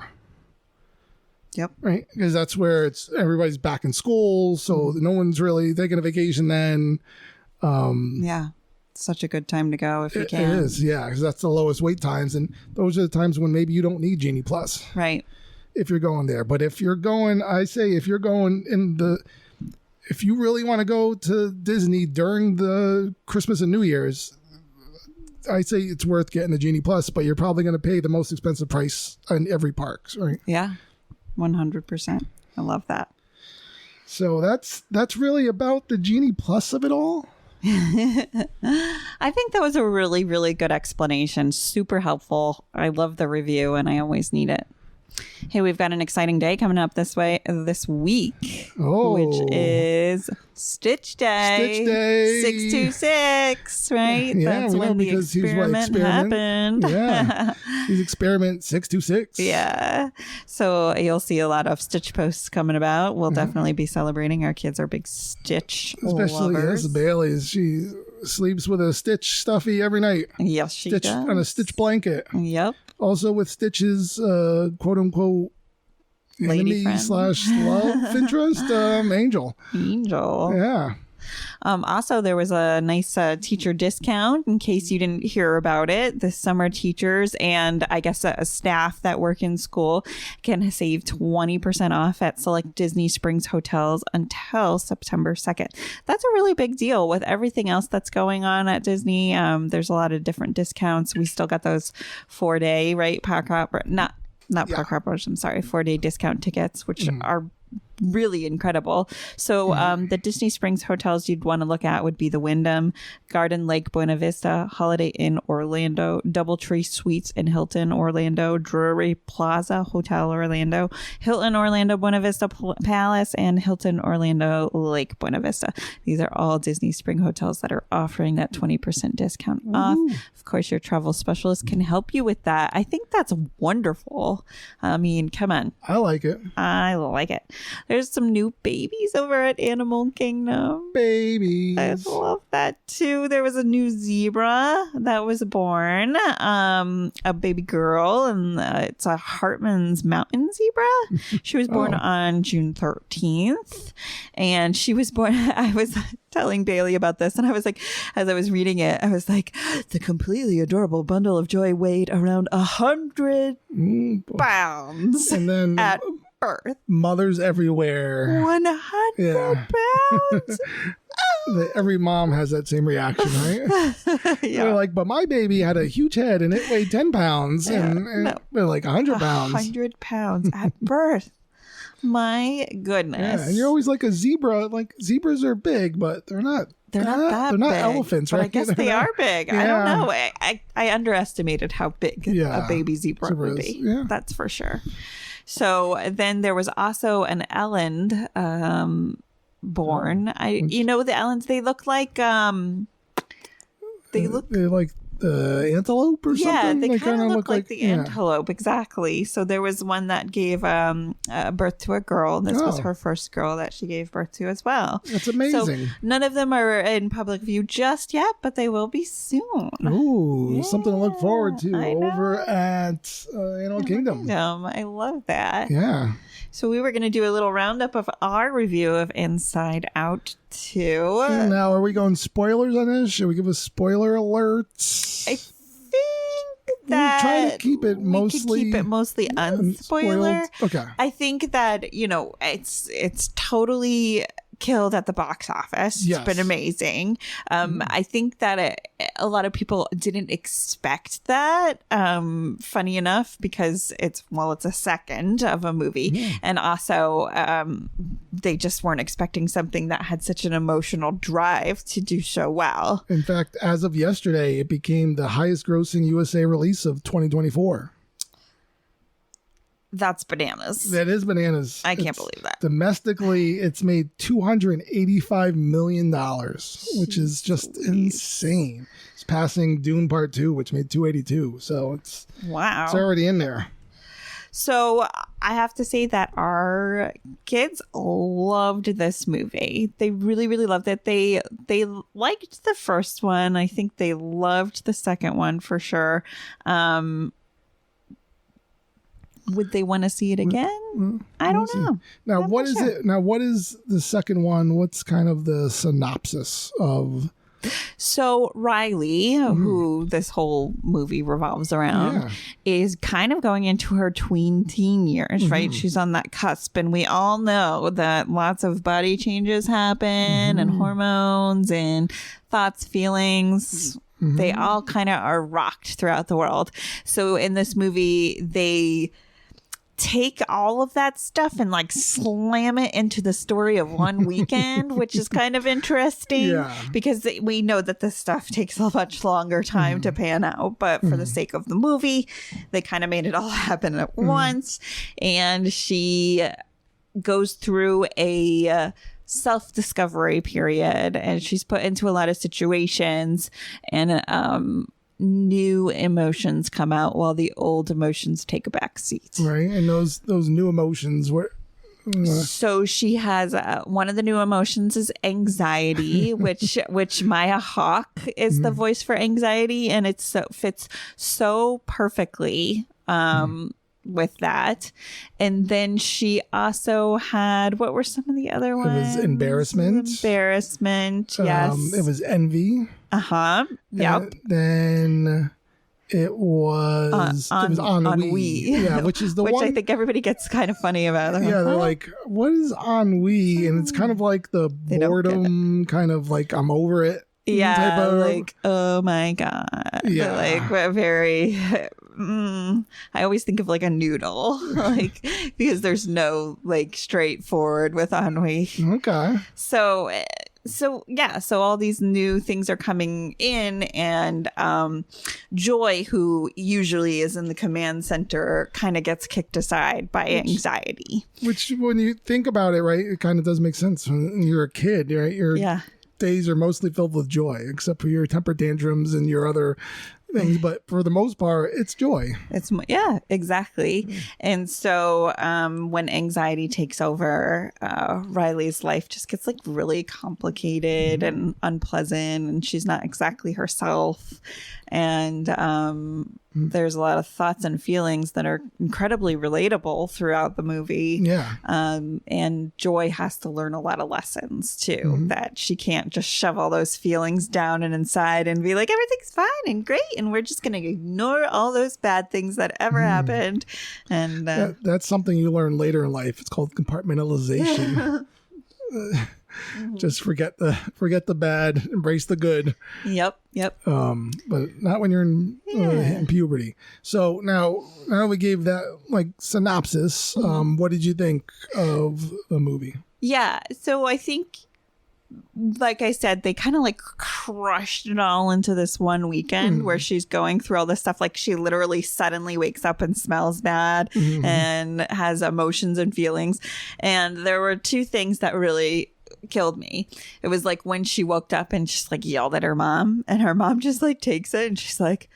Yep. Right? Because that's where everybody's back in school. So no one's really taking a vacation then. Such a good time to go if you can. It is, because that's the lowest wait times. And those are the times when maybe you don't need Genie Plus. Right. If you're going there. But if you're going, if you really want to go to Disney during the Christmas and New Year's, I say it's worth getting the Genie Plus, but you're probably going to pay the most expensive price in every park, right? Yeah, 100%. I love that. So that's really about the Genie Plus of it all. I think that was a really, really good explanation. Super helpful. I love the review and I always need it. Hey, we've got an exciting day coming up this week, which is Stitch Day. Stitch Day. 626, right? Yeah, that's when the experiment happened. Yeah, he's experiment 626. Yeah. So you'll see a lot of Stitch posts coming about. We'll definitely be celebrating. Our kids are big Stitch especially lovers. Bailey's. She sleeps with a Stitch stuffy every night. Yes, she does. On a Stitch blanket. Yep. Also with Stitch's quote unquote enemy / love interest, Angel. Angel. Yeah. Also, there was a nice teacher discount in case you didn't hear about it. This summer, teachers and I guess staff that work in school can save 20% off at select Disney Springs hotels until September 2nd. That's a really big deal with everything else that's going on at Disney. There's a lot of different discounts. We still got those 4-day, right? Park hopper, not park hoppers. I'm sorry, 4-day discount tickets, which are really incredible. So the Disney Springs hotels you'd want to look at would be the Wyndham, Garden Lake Buena Vista, Holiday Inn Orlando, Doubletree Suites in Hilton Orlando, Drury Plaza Hotel Orlando, Hilton Orlando Buena Vista Palace, and Hilton Orlando Lake Buena Vista. These are all Disney Spring hotels that are offering that 20% discount off. Of course, your travel specialist can help you with that. I think that's wonderful. I mean, come on. I like it. I like it. There's some new babies over at Animal Kingdom. Babies. I love that too. There was a new zebra that was born, a baby girl, and it's a Hartman's Mountain zebra. She was born on June 13th, and she was born. I was telling Bailey about this, and I was like, as I was reading it, I was like, the completely adorable bundle of joy weighed around 100 pounds, and then at birth. Mothers everywhere. 100 pounds. Every mom has that same reaction, right? They're like, but my baby had a huge head and it weighed 10 pounds, and they're like 100 pounds. 100 pounds at birth. My goodness. Yeah, and you're always like a zebra. Like, zebras are big, but they're not. They're not big. elephants, right? But I guess they are big. Yeah. I don't know. I underestimated how big a baby zebra would be. Yeah. That's for sure. So then there was also an Ellen born. The Ellens, they look like they're like the antelope or something. Yeah, they kind of look like the antelope, exactly. So there was one that gave birth to a girl. This was her first girl that she gave birth to as well. That's amazing. So none of them are in public view just yet, but they will be soon. Ooh, something to look forward to over at Animal Kingdom. I love that. Yeah. So we were going to do a little roundup of our review of Inside Out 2. Now, are we going spoilers on this? Should we give a spoiler alerts? I think that we try to keep it mostly unspoiler. Okay. I think that, it's totally killed at the box office. Yes. It's been amazing. I think that a lot of people didn't expect that, funny enough, because it's a second of a movie. And also they just weren't expecting something that had such an emotional drive to do so well. In fact, as of yesterday, it became the highest grossing USA release of 2024. That's bananas. That is bananas. I can't believe that. Domestically, it's made $285 million, which is just insane. It's passing Dune Part 2, which made $282. So it's already in there. So I have to say that our kids loved this movie. They really, really loved it. They liked the first one. I think they loved the second one for sure. Would they want to see it again? I don't know. Now, what is it? Now, what is the second one? What's kind of the synopsis of? So Riley, who this whole movie revolves around, is kind of going into her teen years, right? She's on that cusp, and we all know that lots of body changes happen and hormones and thoughts, feelings. They all kind of are rocked throughout the world. So in this movie, they take all of that stuff and slam it into the story of one weekend, which is kind of interesting because we know that this stuff takes a much longer time to pan out, but for the sake of the movie, they kind of made it all happen at once. And she goes through a self-discovery period, and she's put into a lot of situations, and new emotions come out while the old emotions take a back seat. Right. And those new emotions were... So she has one of the new emotions is anxiety, which Maya Hawke is the voice for anxiety, and it fits so perfectly with that. And then she also had, what were some of the other ones? It was embarrassment. Embarrassment, yes. It was envy. Uh-huh. Yep. And then it was ennui. Yeah, which is the which one. I think everybody gets kind of funny about. They're like, what is ennui? And it's kind of like the boredom, kind of like I'm over it. Yeah, like, oh my God. Yeah. Like, we're very, I always think of like a noodle, like, because there's no like straightforward with ennui. Okay. So all these new things are coming in, and Joy, who usually is in the command center, kind of gets kicked aside by anxiety. Which, when you think about it, right, it kind of does make sense. When you're a kid, right? Your days are mostly filled with joy, except for your temper tantrums and your other things, but for the most part, it's joy. Exactly. And so when anxiety takes over, Riley's life just gets like really complicated and unpleasant, and she's not exactly herself. And there's a lot of thoughts and feelings that are incredibly relatable throughout the movie. Yeah. And Joy has to learn a lot of lessons too, that she can't just shove all those feelings down and inside and be like, everything's fine and great, and we're just going to ignore all those bad things that ever happened. And that's something you learn later in life. It's called compartmentalization. Just forget the bad, embrace the good. Yep. But not when you're in puberty. So now we gave that like synopsis. What did you think of the movie? Yeah. So I think, like I said, they kind of like crushed it all into this one weekend where she's going through all this stuff. Like, she literally suddenly wakes up and smells bad and has emotions and feelings. And there were two things that really killed me. It was like when she woke up and just like yelled at her mom, and her mom just like takes it and she's like,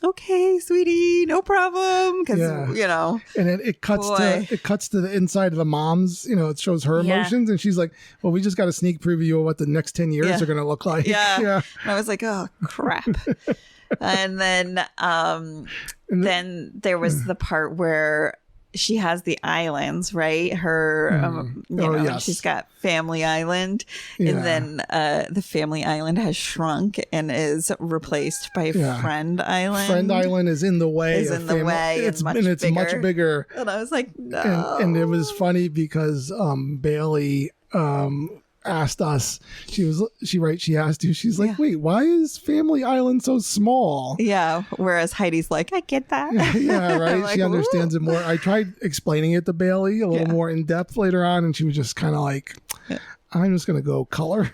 okay, sweetie, no problem. Because, and it cuts to the inside of the mom's, it shows her emotions, and she's like, well, we just got a sneak preview of what the next 10 years are going to look like. Yeah. And I was like, oh crap. And then then there was the part where she has the islands, right? Her, she's got Family Island, and then the Family Island has shrunk and is replaced by Friend Island. Friend Island is in the way. It's much bigger. And I was like, no. And it was funny because Bailey asked us, she asked you, she's like, wait, why is Family Island so small? Yeah, whereas Heidi's like, I get that. Yeah, right. Like, she understands it more. I tried explaining it to Bailey a little more in depth later on, and she was just kind of like, I'm just gonna go color.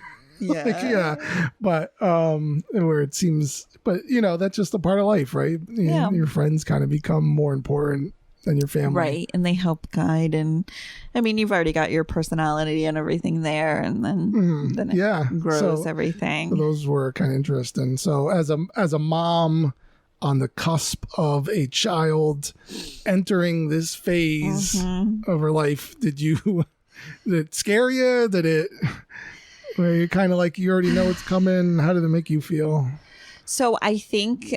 But where it seems, but that's just a part of life, right? Your friends kind of become more important than your family, right? And they help guide, and I mean, you've already got your personality and everything there, and then it grows everything. So those were kind of interesting. So as a mom on the cusp of a child entering this phase of her life, did it scare you? Where you kind of like, you already know it's coming? How did it make you feel? So I think,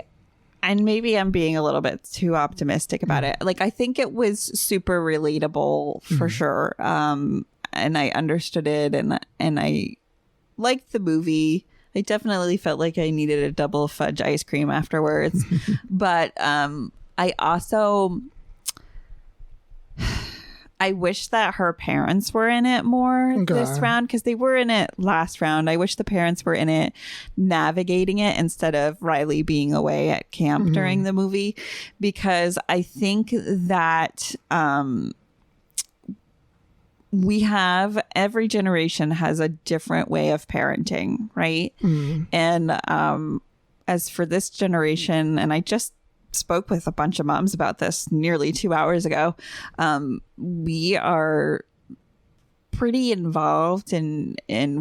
and maybe I'm being a little bit too optimistic about it, like, I think it was super relatable for sure. And I understood it, and I liked the movie. I definitely felt like I needed a double fudge ice cream afterwards. But I also, I wish that her parents were in it more this round, because they were in it last round. I wish the parents were in it navigating it instead of Riley being away at camp during the movie, because I think that every generation has a different way of parenting, right? And as for this generation, and I just spoke with a bunch of moms about this nearly 2 hours ago, we are pretty involved, and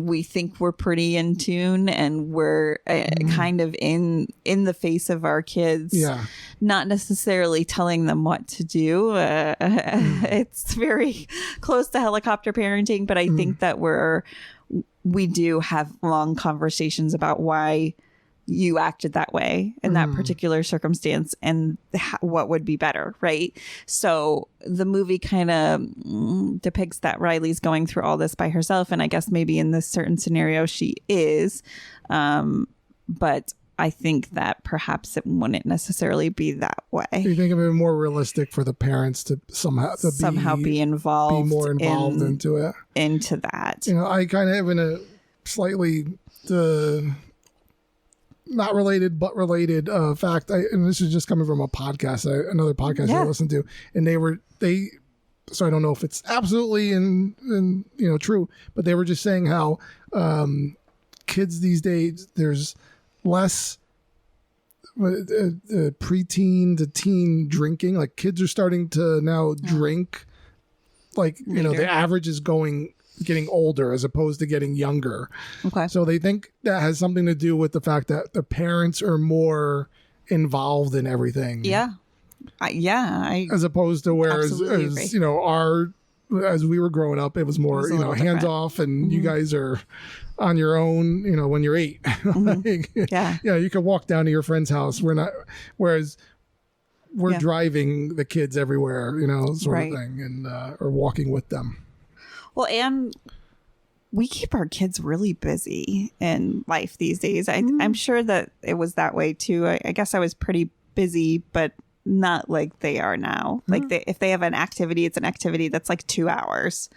we think we're pretty in tune, and we're kind of in the face of our kids, not necessarily telling them what to do. It's very close to helicopter parenting, but I think that we do have long conversations about why you acted that way in that particular circumstance and what would be better, right? So the movie kind of depicts that Riley's going through all this by herself, and I guess maybe in this certain scenario she is, but I think that perhaps it wouldn't necessarily be that way. You think it would be more realistic for the parents to somehow be involved, be more involved into that. I kind of have in a slightly not related but related fact, and this is just coming from a podcast, another podcast I listened to, and they so I don't know if it's absolutely and true, but they were just saying how kids these days, there's less preteen to teen drinking. Like kids are starting to now drink, like the average is getting older as opposed to getting younger. Okay. So they think that has something to do with the fact that the parents are more involved in everything. Yeah. As opposed to whereas as we were growing up, it was more, hands off, and you guys are on your own, when you're 8. You could walk down to your friend's house. Whereas we're driving the kids everywhere, sort of thing, and or walking with them. Well, and we keep our kids really busy in life these days. I'm sure that it was that way too. I guess I was pretty busy, but not like they are now. Like if they have an activity, it's an activity that's like 2 hours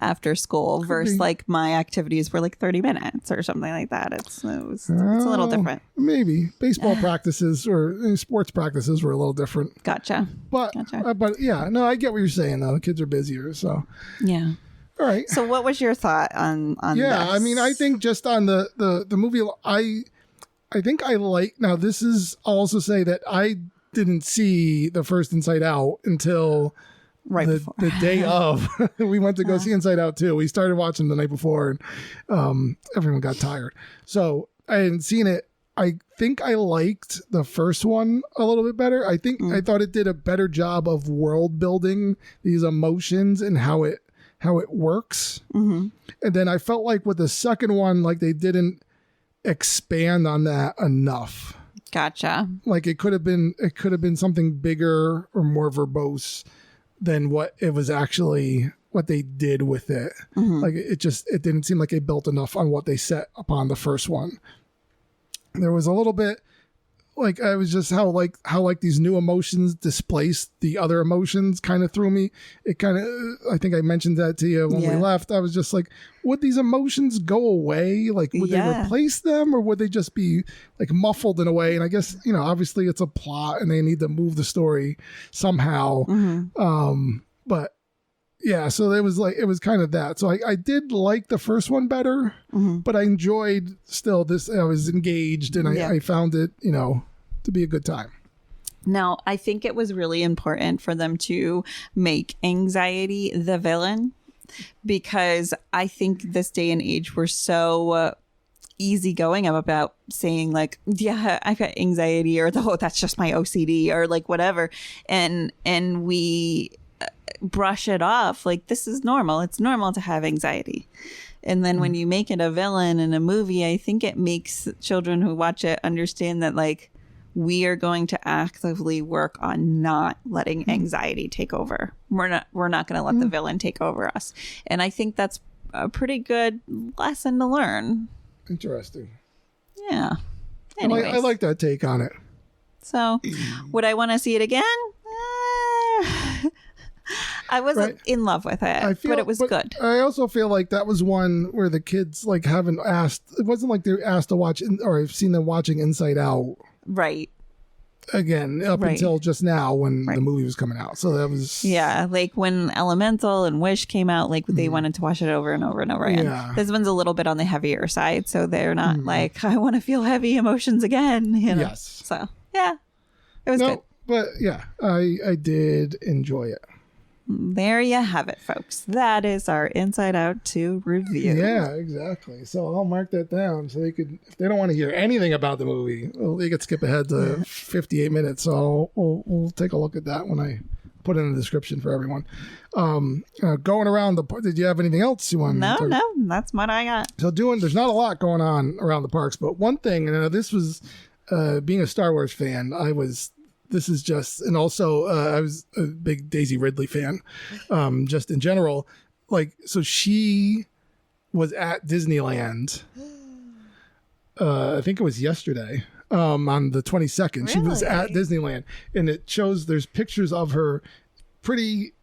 after school versus like my activities were like 30 minutes or something like that. It's a little different. Maybe baseball practices or sports practices were a little different. Gotcha. But yeah, no, I get what you're saying though. The kids are busier, so yeah. All right. So what was your thought on yeah, this? I mean, I think just on the movie, I think I like, now this is, I'll also say that I didn't see the first Inside Out until the day of. We went to go see Inside Out too. We started watching the night before, and everyone got tired. So I hadn't seen it. I think I liked the first one a little bit better. I think I thought it did a better job of world building these emotions and how it works. And then I felt like with the second one, like they didn't expand on that enough. Gotcha. Like it could have been something bigger or more verbose than what it was actually, what they did with it. Like it didn't seem like they built enough on what they set upon the first one. There was a little bit like, I was just how these new emotions displaced the other emotions kind of threw me. It kind of, I think I mentioned that to you when we left. I was just like, would these emotions go away? Like, would they replace them, or would they just be like muffled in a way? And I guess, obviously it's a plot and they need to move the story somehow. But yeah, so it was kind of that. So I did like the first one better, but I enjoyed still this. I was engaged and I found it, to be a good time. Now, I think it was really important for them to make anxiety the villain, because I think this day and age we're so easygoing about saying like, yeah, I've got anxiety, or that's just my OCD, or like whatever. And we brush it off like this is normal. It's normal to have anxiety. And then when you make it a villain in a movie, I think it makes children who watch it understand that like we are going to actively work on not letting anxiety take over. We're not going to let the villain take over us. And I think that's a pretty good lesson to learn. Interesting. Yeah. Anyways. I like that take on it. So would I want to see it again? I wasn't in love with it, but it was good. I also feel like that was one where the kids like haven't asked. It wasn't like they asked to watch, or I've seen them watching Inside Out. Right. Again, up until just now when the movie was coming out. So that was... Yeah, like when Elemental and Wish came out, like they wanted to watch it over and over and over again. Yeah. This one's a little bit on the heavier side, so they're not like, I want to feel heavy emotions again. Yes. So, yeah, it was good. But yeah, I did enjoy it. There you have it, folks. That is our Inside Out 2 review. Yeah, exactly. So I'll mark that down so they could, if they don't want to hear anything about the movie, they could skip ahead to 58 minutes. So we'll take a look at that when I put it in the description for everyone. Going around the park, did you have anything else you wanted to talk No, that's what I got. So there's not a lot going on around the parks, but one thing, and this was being a Star Wars fan, this is just, and also I was a big Daisy Ridley fan, just in general. Like, so she was at Disneyland, I think it was yesterday, on the 22nd. Really? She was at Disneyland, and it shows there's pictures of her pretty,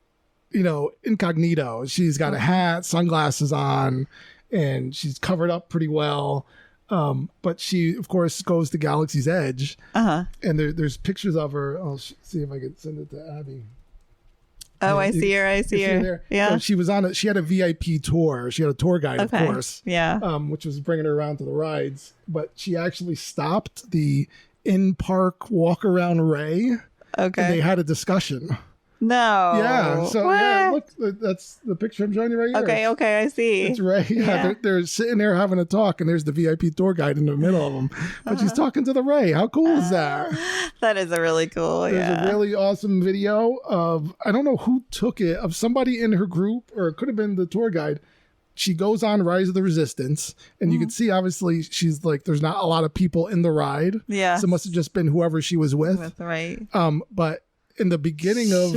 incognito. She's got a hat, sunglasses on, and she's covered up pretty well. But she, of course, goes to Galaxy's Edge. And there's pictures of her. I'll see if I can send it to Abby. Oh, I see her. I see her. There. Yeah. So she had a VIP tour. She had a tour guide, of course. Yeah. Which was bringing her around to the rides. But she actually stopped the in-park walk-around Ray. Okay. And they had a discussion. No. Yeah. So look, that's the picture I'm showing you right here. Okay, I see. It's Ray. Yeah. They're sitting there having a talk, and there's the VIP tour guide in the middle of them. But she's talking to the Ray. How cool is that? That is a really cool. There's a really awesome video of, I don't know who took it, of somebody in her group, or it could have been the tour guide. She goes on Rise of the Resistance, and you can see, obviously, she's like, there's not a lot of people in the ride. Yeah. So it must have just been whoever she was with. Right. But in the beginning of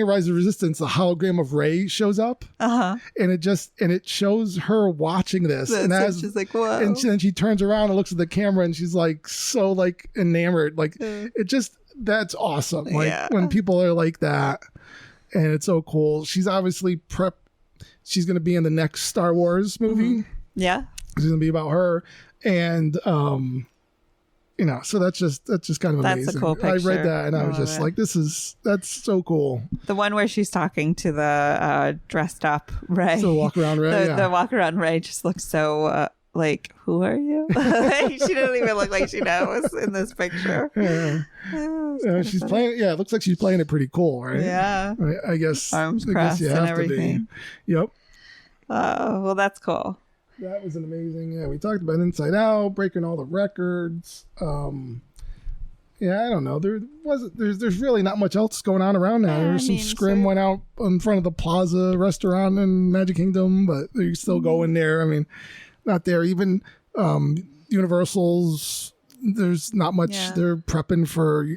Rise of Resistance, the hologram of Rey shows up, and it shows her watching this, and she's like, "Whoa!" And then she turns around and looks at the camera, and she's like, so like enamored, like that's awesome. Like when people are like that, and it's so cool. She's obviously she's going to be in the next Star Wars movie. Yeah, it's going to be about her, and so that's just kind of amazing. That's a cool picture. I read that and I was just like, that's so cool. The one where she's talking to the dressed up Ray. So walk around Ray. The walk around Ray just looks so like, who are you? She doesn't even look like she knows in this picture. Yeah. She's playing. Yeah, it looks like she's playing it pretty cool, right? Yeah. I guess. Arms crossed and everything. Yep. Oh, well, that's cool. That was an amazing. Yeah, we talked about Inside Out, breaking all the records. I don't know. There's really not much else going on around now. There's some scrim went out in front of the Plaza restaurant in Magic Kingdom, but you still go in there. I mean, not there. Even Universal's, there's not much. Yeah. They're prepping for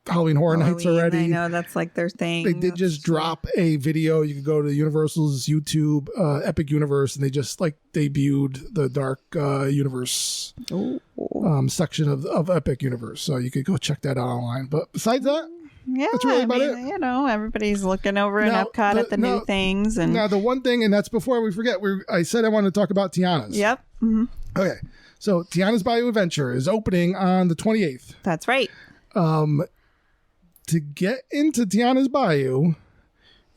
Halloween Horror Nights already. I know, that's like their thing. They did just drop a video. You could go to Universal's YouTube, Epic Universe, and they just debuted the Dark Universe section of Epic Universe. So you could go check that out online. But besides that, that's really about it. Everybody's looking over in Epcot at the new things. And now the one thing, and that's before we forget, I said I wanted to talk about Tiana's. Yep. Mm-hmm. Okay. So Tiana's Bayou Adventure is opening on the 28th. That's right. To get into Tiana's Bayou,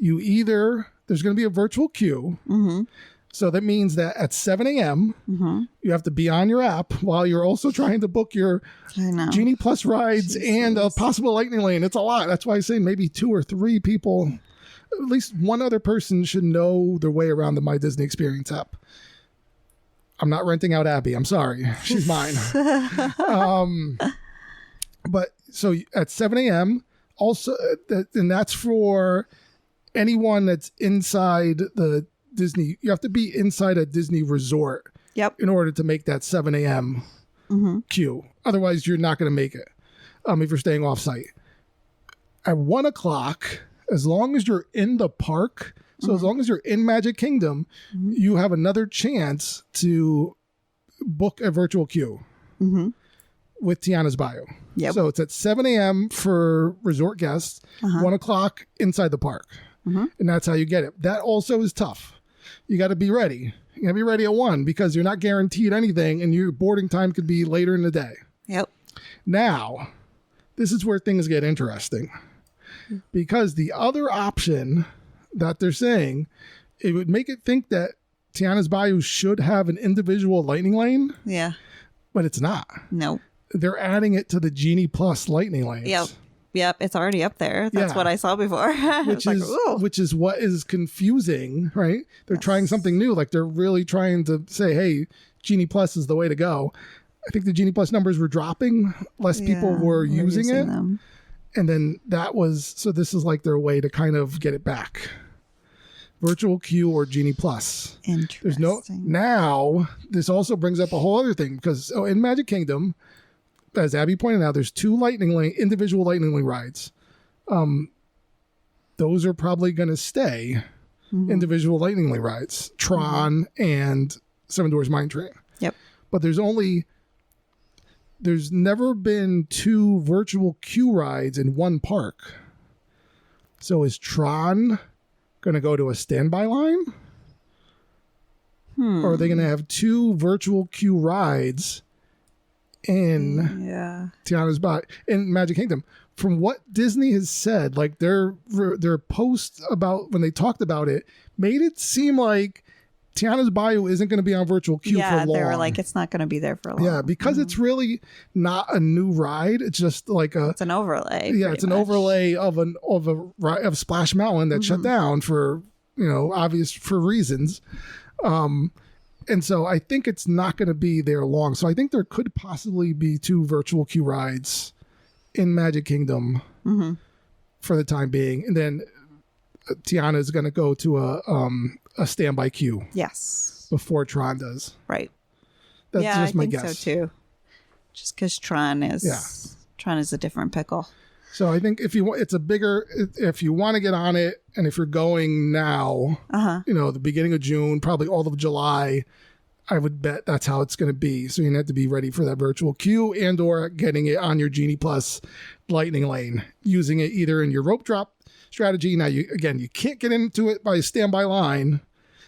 there's going to be a virtual queue. Mm-hmm. So that means that at 7 a.m., you have to be on your app while you're also trying to book your Genie Plus rides and a possible Lightning Lane. It's a lot. That's why I say maybe 2 or 3 people, at least one other person should know their way around the My Disney Experience app. I'm not renting out Abby. I'm sorry. She's mine. But so at 7 a.m., also, and that's for anyone that's inside the Disney. You have to be inside a Disney resort in order to make that 7 a.m. queue. Otherwise, you're not going to make it if you're staying off site. At 1 o'clock, as long as you're in the park, so as long as you're in Magic Kingdom, you have another chance to book a virtual queue with Tiana's Bayou. Yep. So it's at 7 a.m. for resort guests, 1 o'clock inside the park. And that's how you get it. That also is tough. You got to be ready. You got to be ready at 1 because you're not guaranteed anything and your boarding time could be later in the day. Yep. Now, this is where things get interesting because the other option that they're saying, it would make it think that Tiana's Bayou should have an individual Lightning Lane. Yeah. But it's not. No. They're adding it to the Genie Plus Lightning Lanes. Yep. It's already up there. That's what I saw before. Which is what is confusing, right? They're trying something new. Like they're really trying to say, hey, Genie Plus is the way to go. I think the Genie Plus numbers were dropping. Less people were using it. And then so this is like their way to kind of get it back. Virtual queue or Genie Plus. Interesting. Now, this also brings up a whole other thing because in Magic Kingdom, as Abby pointed out, there's 2 individual Lightning Lane rides. Those are probably going to stay individual Lightning Lane rides, Tron and Seven Dwarfs Mine Train. Yep. But there's never been 2 virtual queue rides in one park. So is Tron going to go to a standby line? Or are they going to have 2 virtual queue rides in Tiana's Bot in Magic Kingdom? From what Disney has said, like their post about when they talked about it made it seem like Tiana's Bayou isn't going to be on virtual queue for long. Yeah, they were like, it's not going to be there for long. Yeah, because it's really not a new ride. It's just like it's an overlay. Yeah, it's an overlay of Splash Mountain that shut down for obvious for reasons. And so I think it's not going to be there long. So I think there could possibly be 2 virtual queue rides in Magic Kingdom for the time being, and then Tiana is going to go to a standby queue. Yes, before Tron does. Right. That's just my guess. I think so too. Just because Tron is a different pickle. So I think if you want to get on it, and if you're going now, the beginning of June, probably all of July, I would bet that's how it's going to be. So you have to be ready for that virtual queue and or getting it on your Genie Plus Lightning Lane, using it either in your rope drop strategy. Now you can't get into it by a standby line.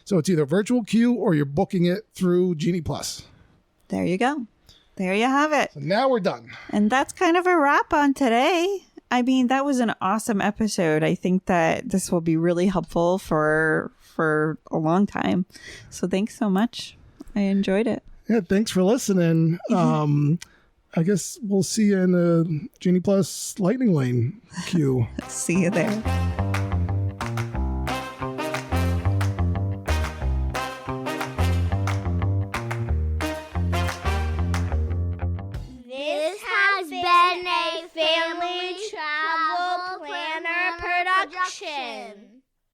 So it's either virtual queue or you're booking it through Genie Plus. There you go. There you have it. So now we're done. And that's kind of a wrap on today. I mean, that was an awesome episode. I think that this will be really helpful for a long time. So thanks so much. I enjoyed it. Yeah, thanks for listening. I guess we'll see you in the Genie Plus Lightning Lane queue. See you there. This has been a Family Travel Planner production.